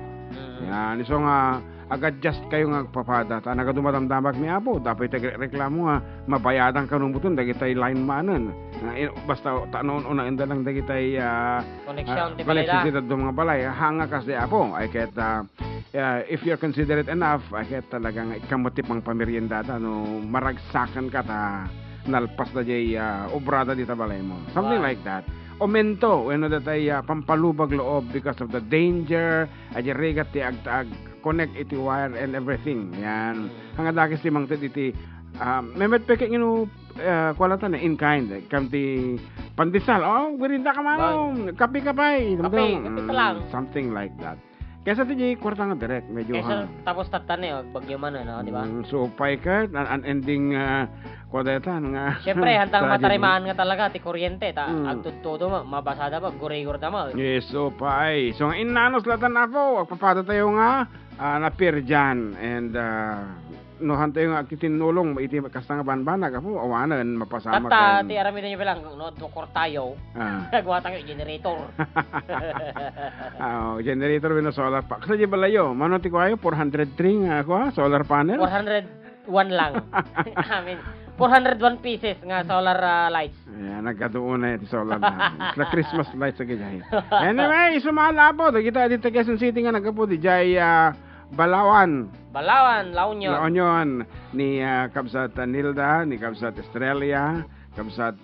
Yan, so ngaag-adjust kayo nga papada. Ta nagadumadamdamag mi apo, dapat reklamo nga mabayadan ka nung buton dagitay line manan. Basta tanon una inda lang dagitay Connection ti connection balay. ti mga balay. Hanga kasi apo, ay ket if you're considerate enough, ay ket talagang ikamot ti pang pameriendata no maragsakan ka ta nalpas na jay obrada dita balay mo. Something like that. Omento, when datay pampalubag loob because of the danger, ay regat ti ag connect iti wire and everything. Yan. Hanga dakis ti mangted iti memet peke ngino kwalatan na in kind. Kamti pandesal. Oh, wirinda ka man. Kapi kapay. Kape lang. Something like that. Kesa ti jay kwarta nga direct medyo Kesa tapos tatane, bagyo man no, di ba? So pay ka unending kwadatan nga. Siyempre, hantang matarimaan nga talaga, ti kuryente, agtutudo mo, mabasada mo, gurigor na mo. Yes, so pay. So, inanos latan na po, agpapada tayo nga, napir dyan, and no hanto yung titinulong iti kasta nga banbana ka po awanan mapasama Tata, ka. ti arami na nyo bilang, no, tukor tayo. Ah. Nagwatang yung generator. Generator with solar pa. Kasi di balayo, mano ti ko ayo 403 nga ako solar panel. 401 lang. I mean, 401 pieces nga solar lights. Ayan, nagkatuon na yung solar na. Sa Christmas lights sa ganyan. Anyway, sumala po. Kita dito Quezon City nga nagkapo di jay Balawan. Balawan, La Union. La Union ni Kabsat Nilda, ni Kabsat Estrella, Kabsat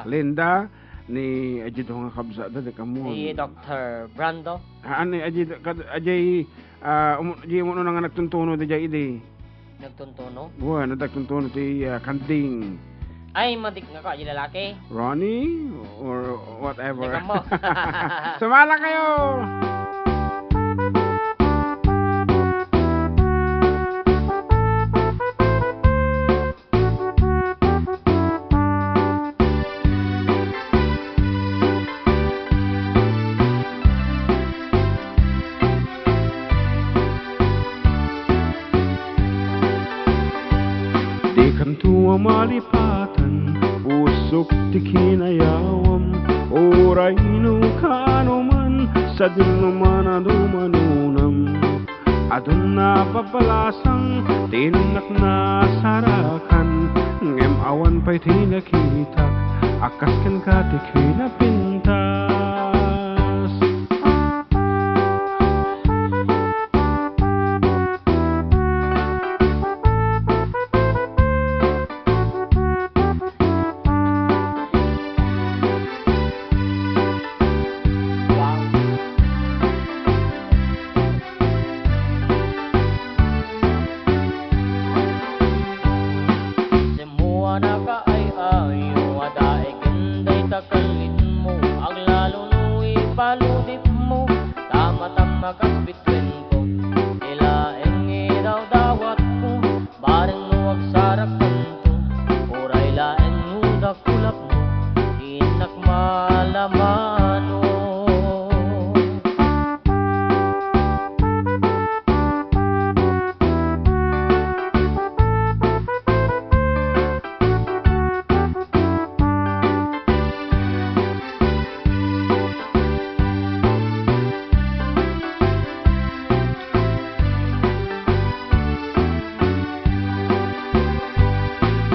Linda, ni Ajito nga Kabsat dati kamo. Si Dr. Brando. Ano Ajito ajay mo na nga nagtuntuno di jay idi. Nagtuntuno. Buwan nagtuntuno ti Kanting. Ay, madik nga ko, ay lalaki. Ronnie or whatever. Teka mo. Sumala kayo. Di kantua malipatan, usok ti kinayawam, oray no kanuman, sa dinuman adumanunam. Adun na papalasang, tinak na sarakan, ngem awan pa'y tinakita, akas kan ka ti kinapintas. Semua naka ay ayo, ada ikenday takalit mo, ang lalo nu'y paludip mo, tama-tama kas bitwen ko, ilaeng idaw dawat ko, bareng nuwag sarak kanto, oray laeng nuda kulap mo, inak malamano.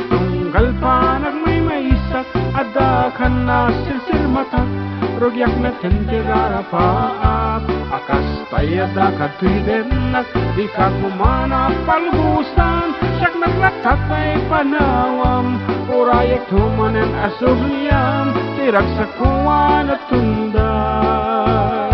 Tunggal pa nagmay-maisak, ada ka na silsilmatak, rugyak na tentera paap, akas tayada ka tuidenak, di ka kumana palgusan, siyak naglatak ay panawam, urayak tumanen asubliyam, tirak sa kuwa na tunday.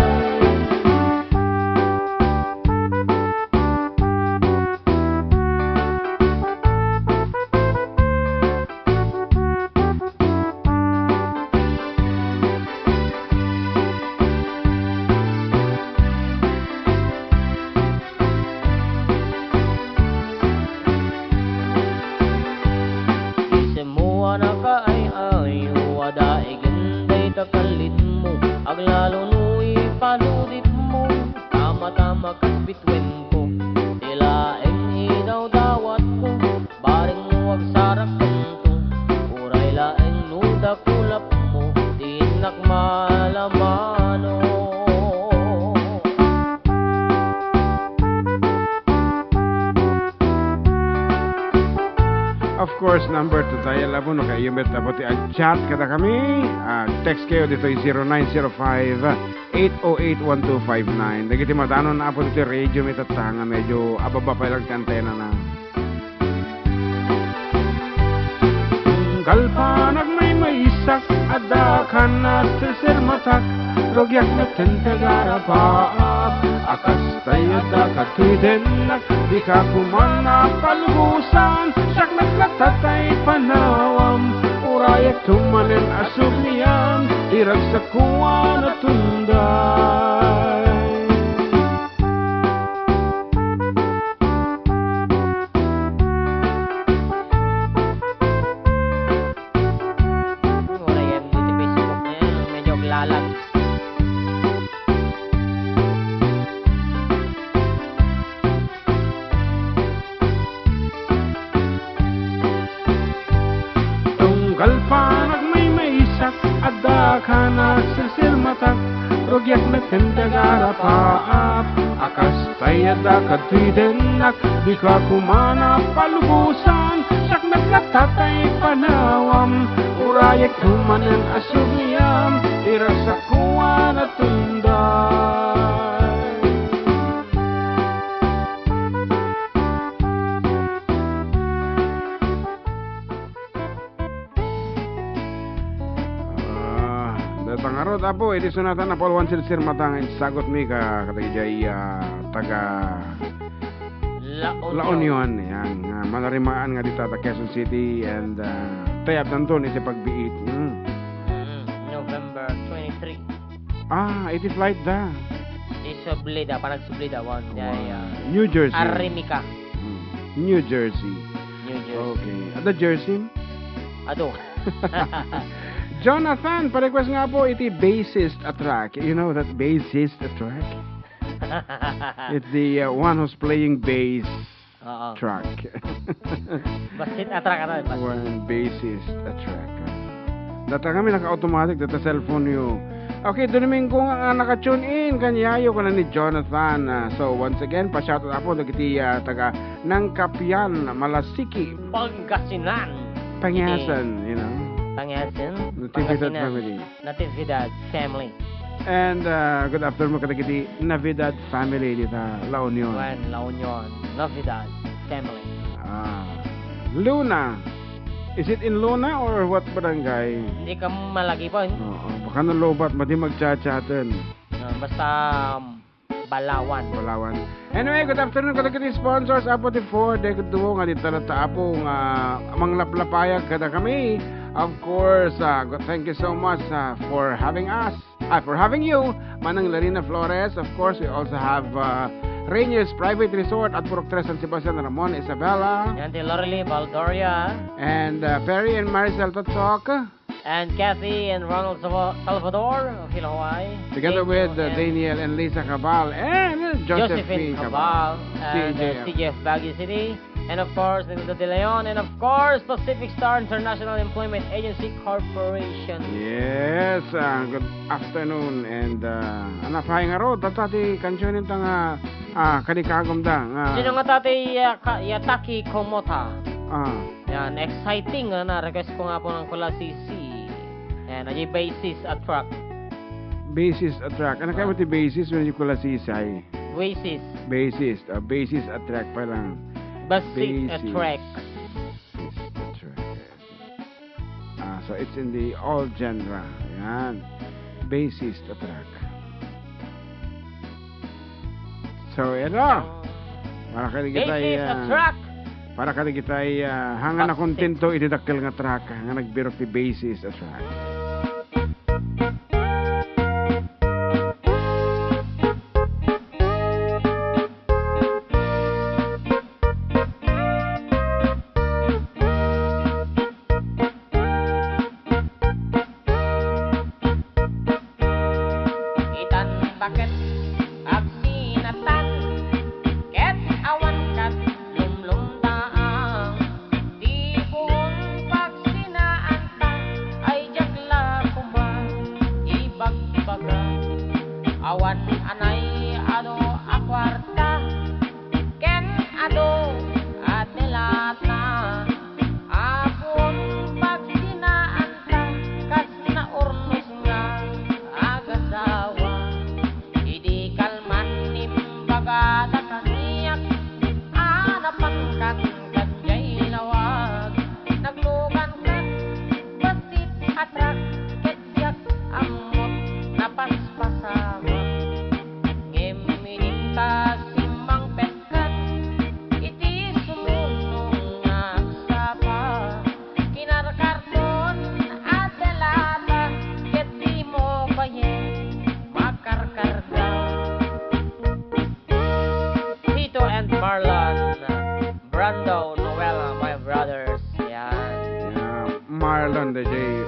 Semua naka ay ayo, ada ikenday takalit mo, ang lalo nu'y paludip mo, tama-tama kas bitwen ko, ilaeng idaw dawat ko, bareng nuwag sarak kanto, uray laeng nuda kulap mo, tinak malamano. Of course, number to tayo labo no kayo met tapos chat kada kami. Text kayo dito 0905-808-1259. Dagiti matanon na po dito radio may tatanga medyo ababa pa lang kantena na. Tunggal pa nagmay-maisak, ada ka na silsilmatak, rugyak na tentagara paap, akas tayada ka tuidenak, di ka kumana palgusan, siyak naglatatay panawam, urayak tumanen asubliyam, dirag sa kuwa na tunday. Uray yan dito Facebook na yan, medyo lalag. bakana sisirmatak Rugyas na tendagara paap Akas tayada katwidenak Di ka kumana palubusan Sakmet na tatay panawam Urayek tumanan asubiyam Irasa kuwa na tunday Tangarot apo, iti sunatan na Paul Sir Matang sagot mi ka katagijay taga La Union yan manarimaan nga dita ta Quezon City and tayab nanton iti pagbiit November 23 iti flight da isublida panagsublida wan New Jersey Arimika New Jersey okay ada Jersey ado Jonathan, pa-request nga po iti bassist a track. You know that bassist a track? It's the one who's playing bass track. Basit a track ano? One bassist a track. Data kami naka-automatic data cellphone yo. Okay, Domingo nga naka-tune in kanyayo ko na ni Jonathan. So once again, pa-shoutout ako nagiti taga Nangkapian, Malasiki, Pangasinan. Pangyasan, you know. Pangasinan. Natividad family. Natividad family. And good afternoon kadagiti Navidad family dito La Union. La Union. Navidad family. Luna. Is it in Luna or what barangay? Hindi ka malagi po. Oo, baka nalobat madi magchat-chatten. Basta Balawan. Balawan. Anyway, good afternoon kadagiti sponsors apo ti Ford de kuduo nga dito na taapong manglaplapayag kada kami. Of course, thank you so much for having us. For having you, Manang Larina Flores. Of course, we also have Rainier's Private Resort at Purok 3 San Sebastian, Ramon Isabela. And Lorely Valdoria. And Perry and Maricel Totok. And Kathy and Ronald Salvador of Hawaii. Together with Daniel and Lisa Cabal. And Josephine Cabal. And CJF Baguio City. And of course, Nilda De Leon. And of course, Pacific Star International Employment Agency Corporation. Yes, good afternoon. And anapahay nga ro, tatati kansyonin ta nga kadikagom da. Sino nga tati Yataki Komota. Yan, exciting na request ko nga po ng Kula CC. Yan, ay basis at track. Basis at track. Ano kayo mo ti basis when you kula sisay? Basis. Basis at track pa lang. Basis at track. So it's in the all genre. Yan. Basis at track. So ito. Para kaligit ay Basis at track. para kaligit ay hangan na kontento ididakkel nga track nga nagbiro ti basis at track.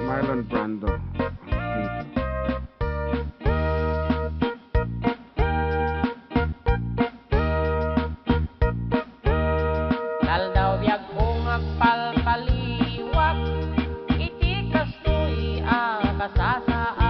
Marlon Brando. Daldaw biyag kung agpalpaliwag, iti kastoy kasasaan.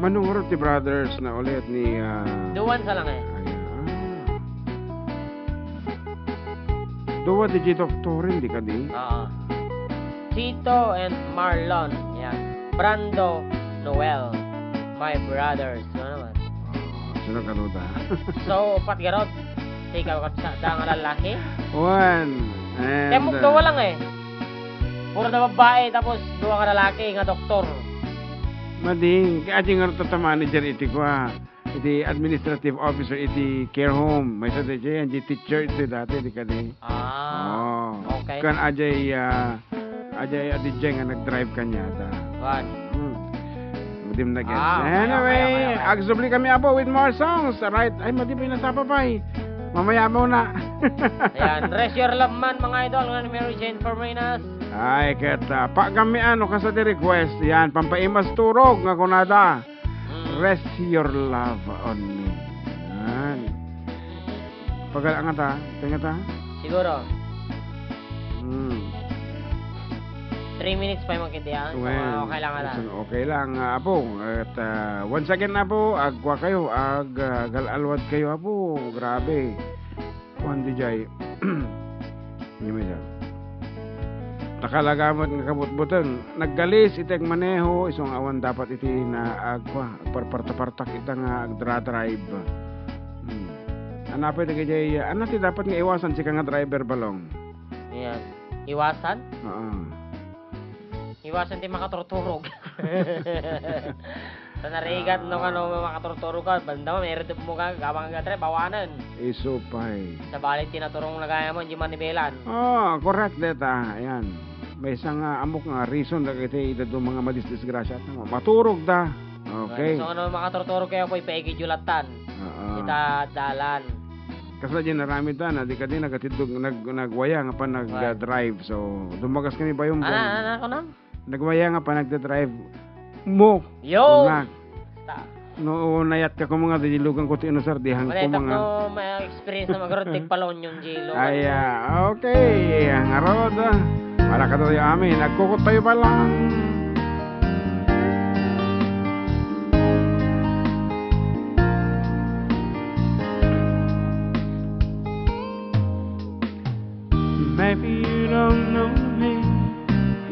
Manungurot ti brothers na ulit ni... Duwan sa lang eh. Duwa di doktorin, di ka di? Oo. Tito and Marlon. Yan. Brando, Noel. My brothers. Ano naman? Sino ka duda? So, upat garot. Ikaw ka sa lalaki. One. And... Kaya mong lang eh. Puro na babae, tapos duwa ka lalaki, nga doktor. Mading, kaya di nga ito manager iti ko iti administrative officer iti care home. May sa DJ, ang teacher iti dati, di ka di. Okay. Kan ajay adijay nga nag-drive kanya. What? Madim na get. Okay. Anyway, agsubli kami apo with more songs. Right? Ay, madim na sa papay. Mamaya mo na. Ayan, rest your love man, mga idol. Nga ni Mary Jane Formainas. Ay, keta. Pa kami kasi di request. Yan, pampaimas turog nga kunada. Rest your love on me. Yan. Pagalang ta. Tingnan ta. Siguro. 3 minutes pa yung magkintiyan. So, okay lang ata. Okay lang, apo. At once again, apo, agwa kayo. Galalwad kayo, apo. Grabe. Kuhan di jay. Hindi mo dyan. Nakalagamot nga kabutbutang. Naggalis itang maneho. Isang awan dapat iti na agwa. Parparta-partak itang agdra-drive. Anapay na kajay. Anati dapat nga iwasan si nga driver balong. Ayan. Iwasan? Oo. Iwasan di makaturturog. Sa narigat no makaturturog ka, banda mo, meron mo ka, gawang gatre, bawanan. Isupay. Sa balit tinaturong lagaya mo, hindi manibelan. Correct deta. Ayan. May isang amok nga reason na kiti ito mga madisdisgrasya. Maturog da. Okay. So ano makaturturog kayo po, ipaigi julatan. Kita dalan. Kasi dyan narami ta na di ka din nagatidog nagwaya nga pa nag-drive. So dumagas kami ba yung Ano na? Nagwaya nga pa nagda-drive mo. Yo. No nayat ka ko mga dilugan ko tino sir dihang ko mga. No may experience na magrotik palon yung jilo. Ay okay. Ngarod. Para ka tayo amin. Nagkukot tayo pa lang. Maybe you don't know me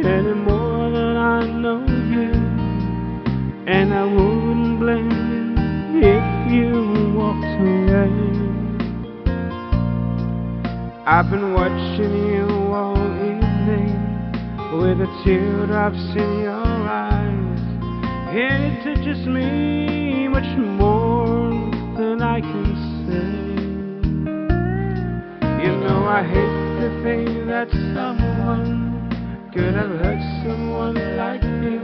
any more than I know you, and I wouldn't blame you if you walked away. I've been watching you all evening with the teardrops in your eyes. It touches me much more than I can say. You know I hate to think that someone could have hurt someone like you.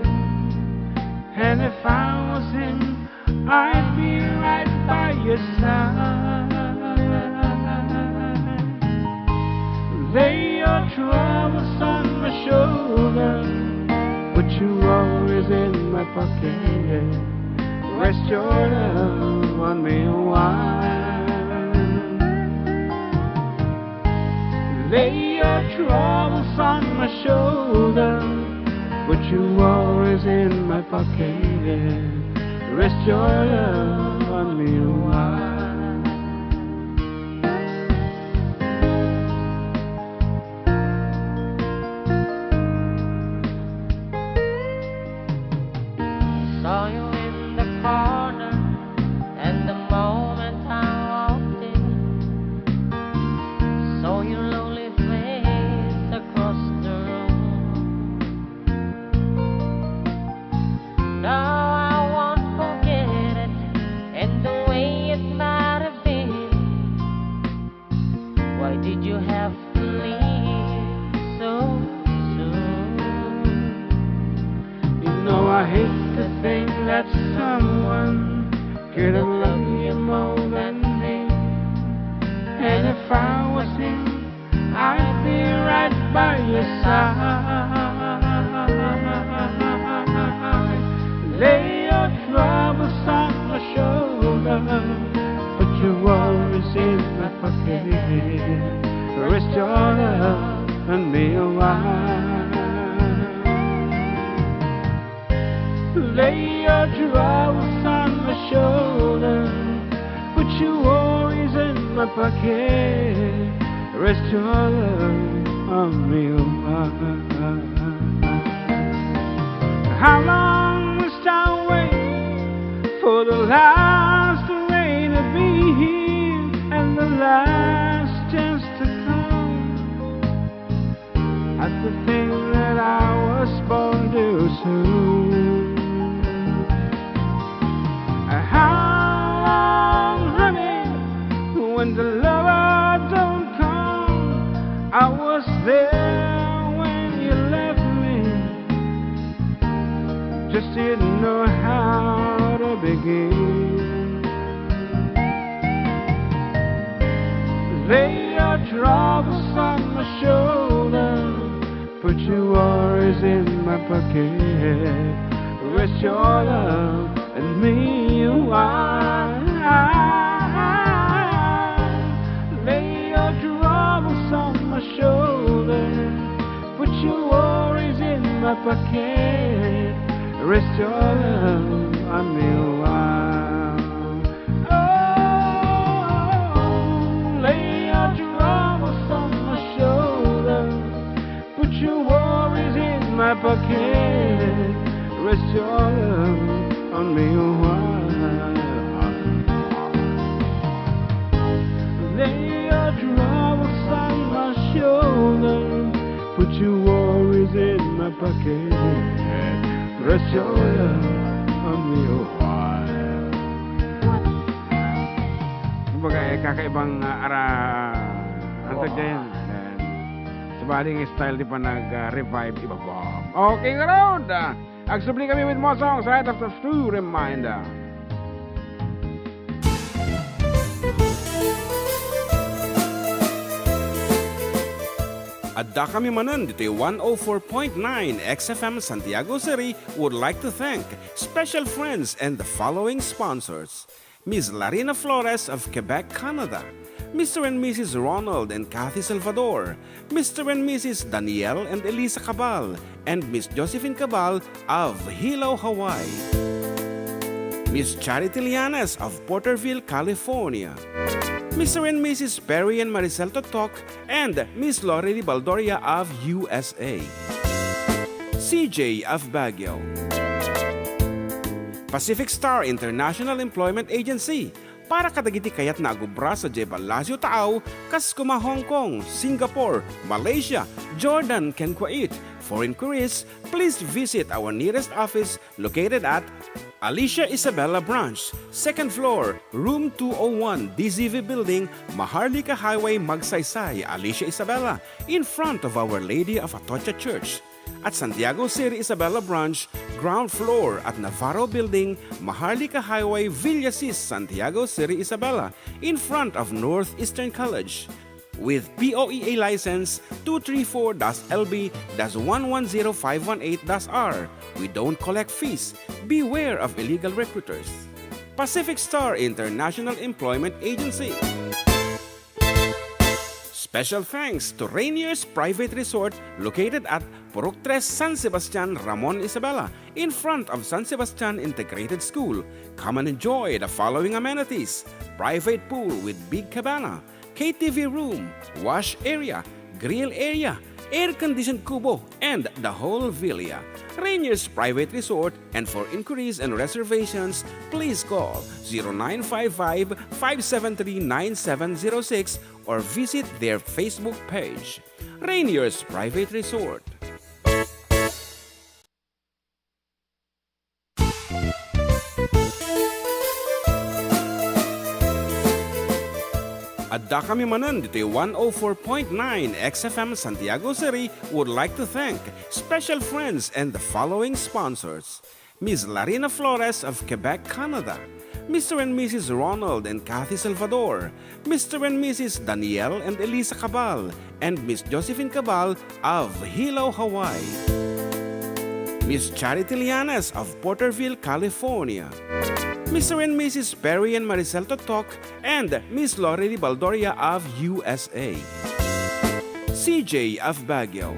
And if I was him, I'd be right by your side. Lay your troubles on my shoulder, put you always in my pocket. Rest your love on me a while. Lay your troubles on my shoulder, put you always in my pocket. Rest your love on me a while. Saw you in the corner, and the moment I walked in, saw your lonely face across the room. Now I won't forget it, and the way it might have been. Why did you have to leave so soon? You know I hate to think that someone could have loved you more than me. And if I was him, I'd be right by your side. Lay your troubles on my shoulder, put your worries in my pocket. Rest your love on me a while. Lay your troubles mapakit. Rest your love on me, oh how long must I wait for the last rain to be here and the last chance to come at the thing that I was born to soon? How long, honey, when the lover don't come? I was there when you left me, just didn't know how to begin. Lay your troubles on my shoulder, put your worries in my pocket. Rest your love and me a while. Lay your troubles on my shoulder, put your worries in my pocket. Rest your love on me a while. Oh, lay your troubles on my shoulder, put your worries in my pocket. Rest your love on me a while. Lay your troubles on my shoulder, put your worries in my pocket. Rest your love on me a while. Kumbaga, kakaibang antag dyan. Sabaling style di pa nag-revive iba bomb. Okay, karoon! Agsubli kami with more songs right after True Reminder. Adda kami manan dito 104.9 XFM Santiago City would like to thank special friends and the following sponsors. Ms. Larina Flores of Quebec, Canada. Mr. and Mrs. Ronald and Kathy Salvador. Mr. and Mrs. Danielle and Elisa Cabal. And Miss Josephine Cabal of Hilo, Hawaii. Miss Charity Lianes of Porterville, California. Mr. and Mrs. Perry and Maricel Totok, and Miss Lorely Baldoria of USA. CJ of Baguio. Pacific Star International Employment Agency, para kadagiti kayat na agubra sa Jebel Lasio Taaw, Kaskuma, Hong Kong, Singapore, Malaysia, Jordan, and Kuwait. For inquiries, please visit our nearest office located at Alicia Isabella Branch, 2nd floor, room 201, DZV Building, Maharlika Highway, Magsaysay, Alicia Isabella, in front of Our Lady of Atocha Church. At Santiago City Isabella Branch, ground floor at Navarro Building, Maharlika Highway, Villasis, Santiago City Isabella, in front of Northeastern College. With POEA license 234-LB-110518-R. We don't collect fees. Beware of illegal recruiters. Pacific Star International Employment Agency. Special thanks to Rainier's Private Resort located at Purok 3, San Sebastian, Ramon Isabela, in front of San Sebastian Integrated School. Come and enjoy the following amenities: private pool with big cabana, KTV room, wash area, grill area, air-conditioned kubo, and the whole villa. Rainier's Private Resort, and for inquiries and reservations, please call 0955-573-9706 or visit their Facebook page. Rainier's Private Resort. Adda kami manan dito 104.9 XFM Santiago City would like to thank special friends and the following sponsors. Ms. Larina Flores of Quebec, Canada. Mr. and Mrs. Ronald and Kathy Salvador. Mr. and Mrs. Danielle and Elisa Cabal. And Miss Josephine Cabal of Hilo, Hawaii. Miss Charity Lianes of Porterville, California. Mr. and Mrs. Perry and Maricel Totok, and Miss Lorely Baldoria of USA. CJ of Baguio.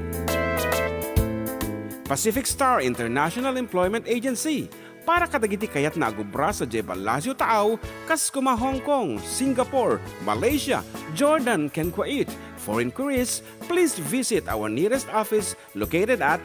Pacific Star International Employment Agency, para kadagiti kayat na agubra sa Jebel Lazio Taaw, kas kuma Hong Kong, Singapore, Malaysia, Jordan, ken Kuwait. For inquiries, please visit our nearest office located at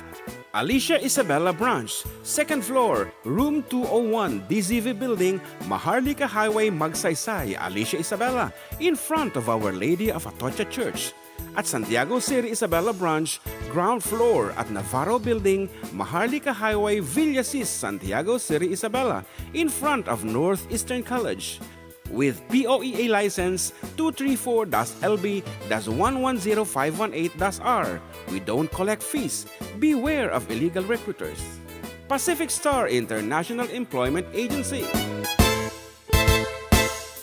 Alicia Isabella Branch, 2nd floor, room 201, DZV Building, Maharlika Highway, Magsaysay, Alicia Isabella, in front of Our Lady of Atocha Church. At Santiago City Isabella Branch, ground floor at Navarro Building, Maharlika Highway, Villasis, Santiago City Isabella, in front of Northeastern College. With POEA license 234-LB-110518-R. We don't collect fees. Beware of illegal recruiters. Pacific Star International Employment Agency.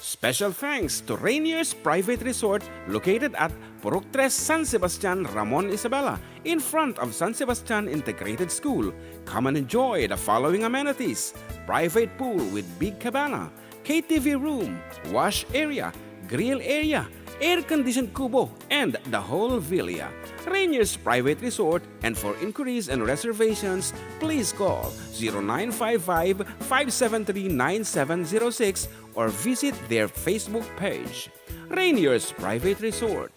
Special thanks to Rainier's Private Resort located at Purok 3 San Sebastian, Ramon Isabela, in front of San Sebastian Integrated School. Come and enjoy the following amenities: private pool with big cabana, KTV room, wash area, grill area, air-conditioned kubo, and the whole villa. Rainier's Private Resort, and for inquiries and reservations, please call 0955-573-9706 or visit their Facebook page. Rainier's Private Resort.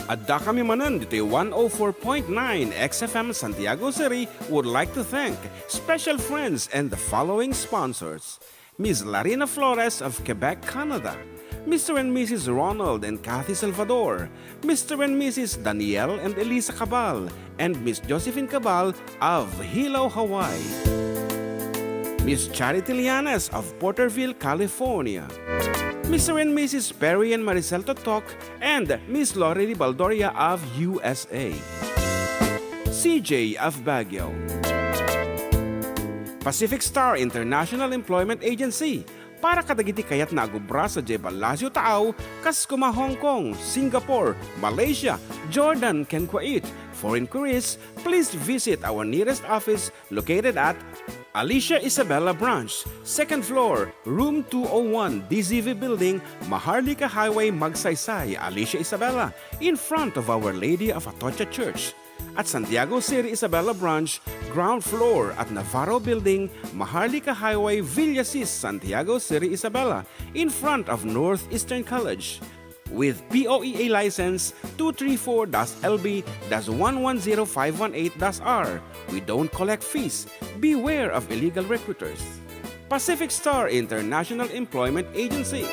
Adda kami manan dito 104.9 XFM Santiago City would like to thank special friends and the following sponsors: Ms. Larina Flores of Quebec, Canada, Mr. and Mrs. Ronald and Kathy Salvador, Mr. and Mrs. Danielle and Elisa Cabal, and Miss Josephine Cabal of Hilo, Hawaii, Miss Charity Lianes of Porterville, California, Mr. and Mrs. Perry and Maricel Totok, and Miss Lorely Baldoria of USA, CJ of Baguio, Pacific Star International Employment Agency, para kadagiti kayat na agubra sa Jebel Lazio Taaw, kas kuma Hong Kong, Singapore, Malaysia, Jordan, ken Kuwait. For inquiries, please visit our nearest office located at Alicia Isabella Branch, 2nd floor, room 201, DZV Building, Maharlika Highway, Magsaysay, Alicia Isabella, in front of Our Lady of Atocha Church. At Santiago City Isabella Branch, ground floor at Navarro Building, Maharlika Highway, Villasis, Santiago City Isabella, in front of Northeastern College. With POEA license 234-LB-110518-R. We don't collect fees. Beware of illegal recruiters. Pacific Star International Employment Agency.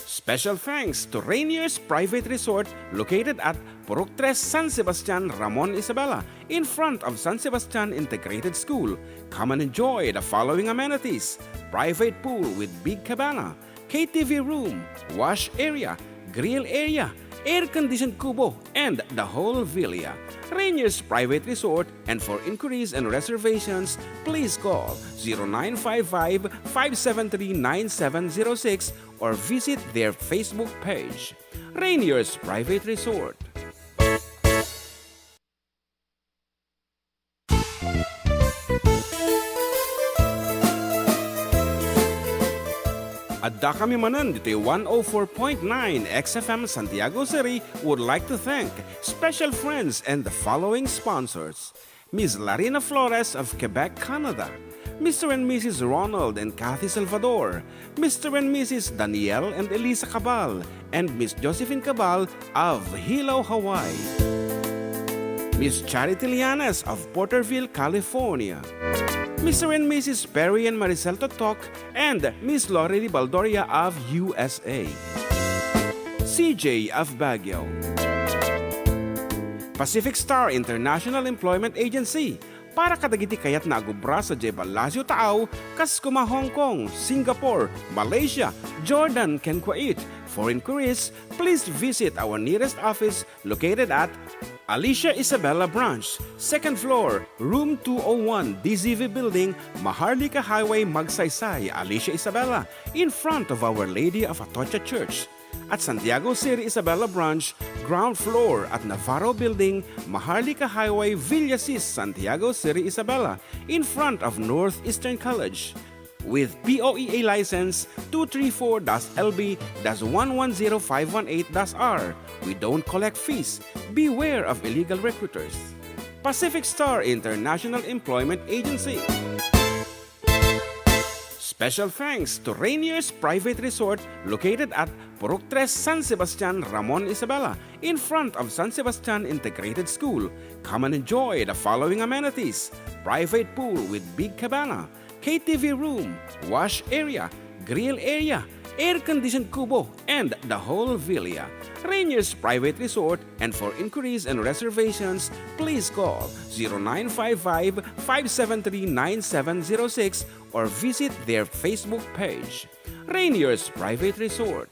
Special thanks to Rainier's Private Resort located at Purok 3 San Sebastian, Ramon Isabela, in front of San Sebastian Integrated School. Come and enjoy the following amenities: private pool with big cabana, KTV room, wash area, grill area, air-conditioned kubo, and the whole villa. Rainier's Private Resort, and for inquiries and reservations, please call 0955-573-9706 or visit their Facebook page. Rainier's Private Resort. Adda kami manan dito 104.9 XFM Santiago City would like to thank special friends and the following sponsors: Ms. Larina Flores of Quebec, Canada, Mr. and Mrs. Ronald and Kathy Salvador, Mr. and Mrs. Danielle and Elisa Cabal, and Miss Josephine Cabal of Hilo, Hawaii, Miss Charity Lianes of Porterville, California, Mr. and Mrs. Perry and Maricel Totok, and Miss Lorely Baldoria of USA, CJ of Baguio, Pacific Star International Employment Agency, para kadagiti kayat na agubra sa Jebel Lazio Taaw, kas kuma Hong Kong, Singapore, Malaysia, Jordan, ken Kuwait. For inquiries, please visit our nearest office located at Alicia Isabella Branch, 2nd floor, room 201, DZV Building, Maharlika Highway, Magsaysay, Alicia Isabella, in front of Our Lady of Atocha Church. At Santiago City Isabella Branch, ground floor at Navarro Building, Maharlika Highway, Villasis, Santiago City Isabella, in front of Northeastern College. with POEA license 234-LB-110518-R. We don't collect fees. Beware of illegal recruiters. Pacific Star International Employment Agency. Special thanks to Rainier's Private Resort located at Purok 3 San Sebastian, Ramon Isabela, in front of San Sebastian Integrated School. Come and enjoy the following amenities: private pool with big cabana, KTV room, wash area, grill area, air-conditioned kubo, and the whole villa. Rainier's Private Resort, and for inquiries and reservations, please call 0955-573-9706 or visit their Facebook page. Rainier's Private Resort.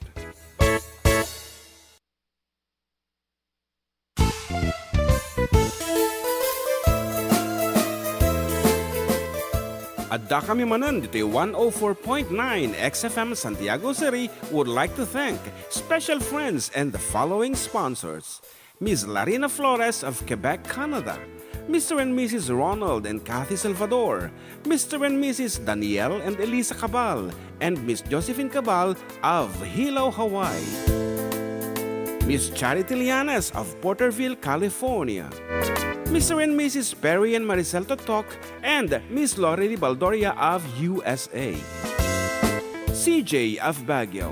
Adda kami manan dito 104.9 XFM Santiago City would like to thank special friends and the following sponsors: Ms. Larina Flores of Quebec, Canada, Mr. and Mrs. Ronald and Kathy Salvador, Mr. and Mrs. Danielle and Elisa Cabal, and Miss Josephine Cabal of Hilo, Hawaii, Miss Charity Lianes of Porterville, California, Mr. and Mrs. Perry and Maricel Totok, and Miss Lorely Baldoria of USA, CJ of Baguio,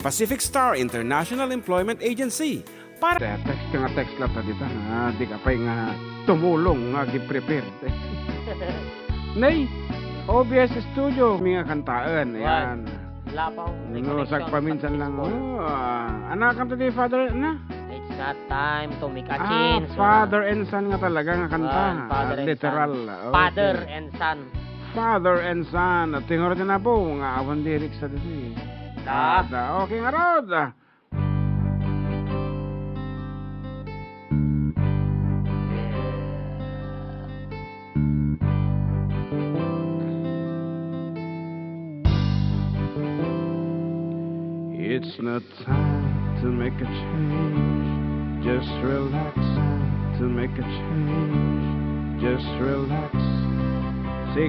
Pacific Star International Employment Agency. Para Text ka nga text lang ta dito. Di ka pa nga tumulong nga gi-prepare. Nay, OBS Studio, mga kantaan. Ayan. Lapaw. Nusag paminsan lang. Anak kam today, father, na? It's not time to make a change. Father and son nga talaga nga kanta. Father and Literal. son. Okay. Father and son. Father and son. At tingor din na po, nga awan lyrics sa dito. Okay nga rod. It's not time to make a change. Just relax. To make a change. Just relax.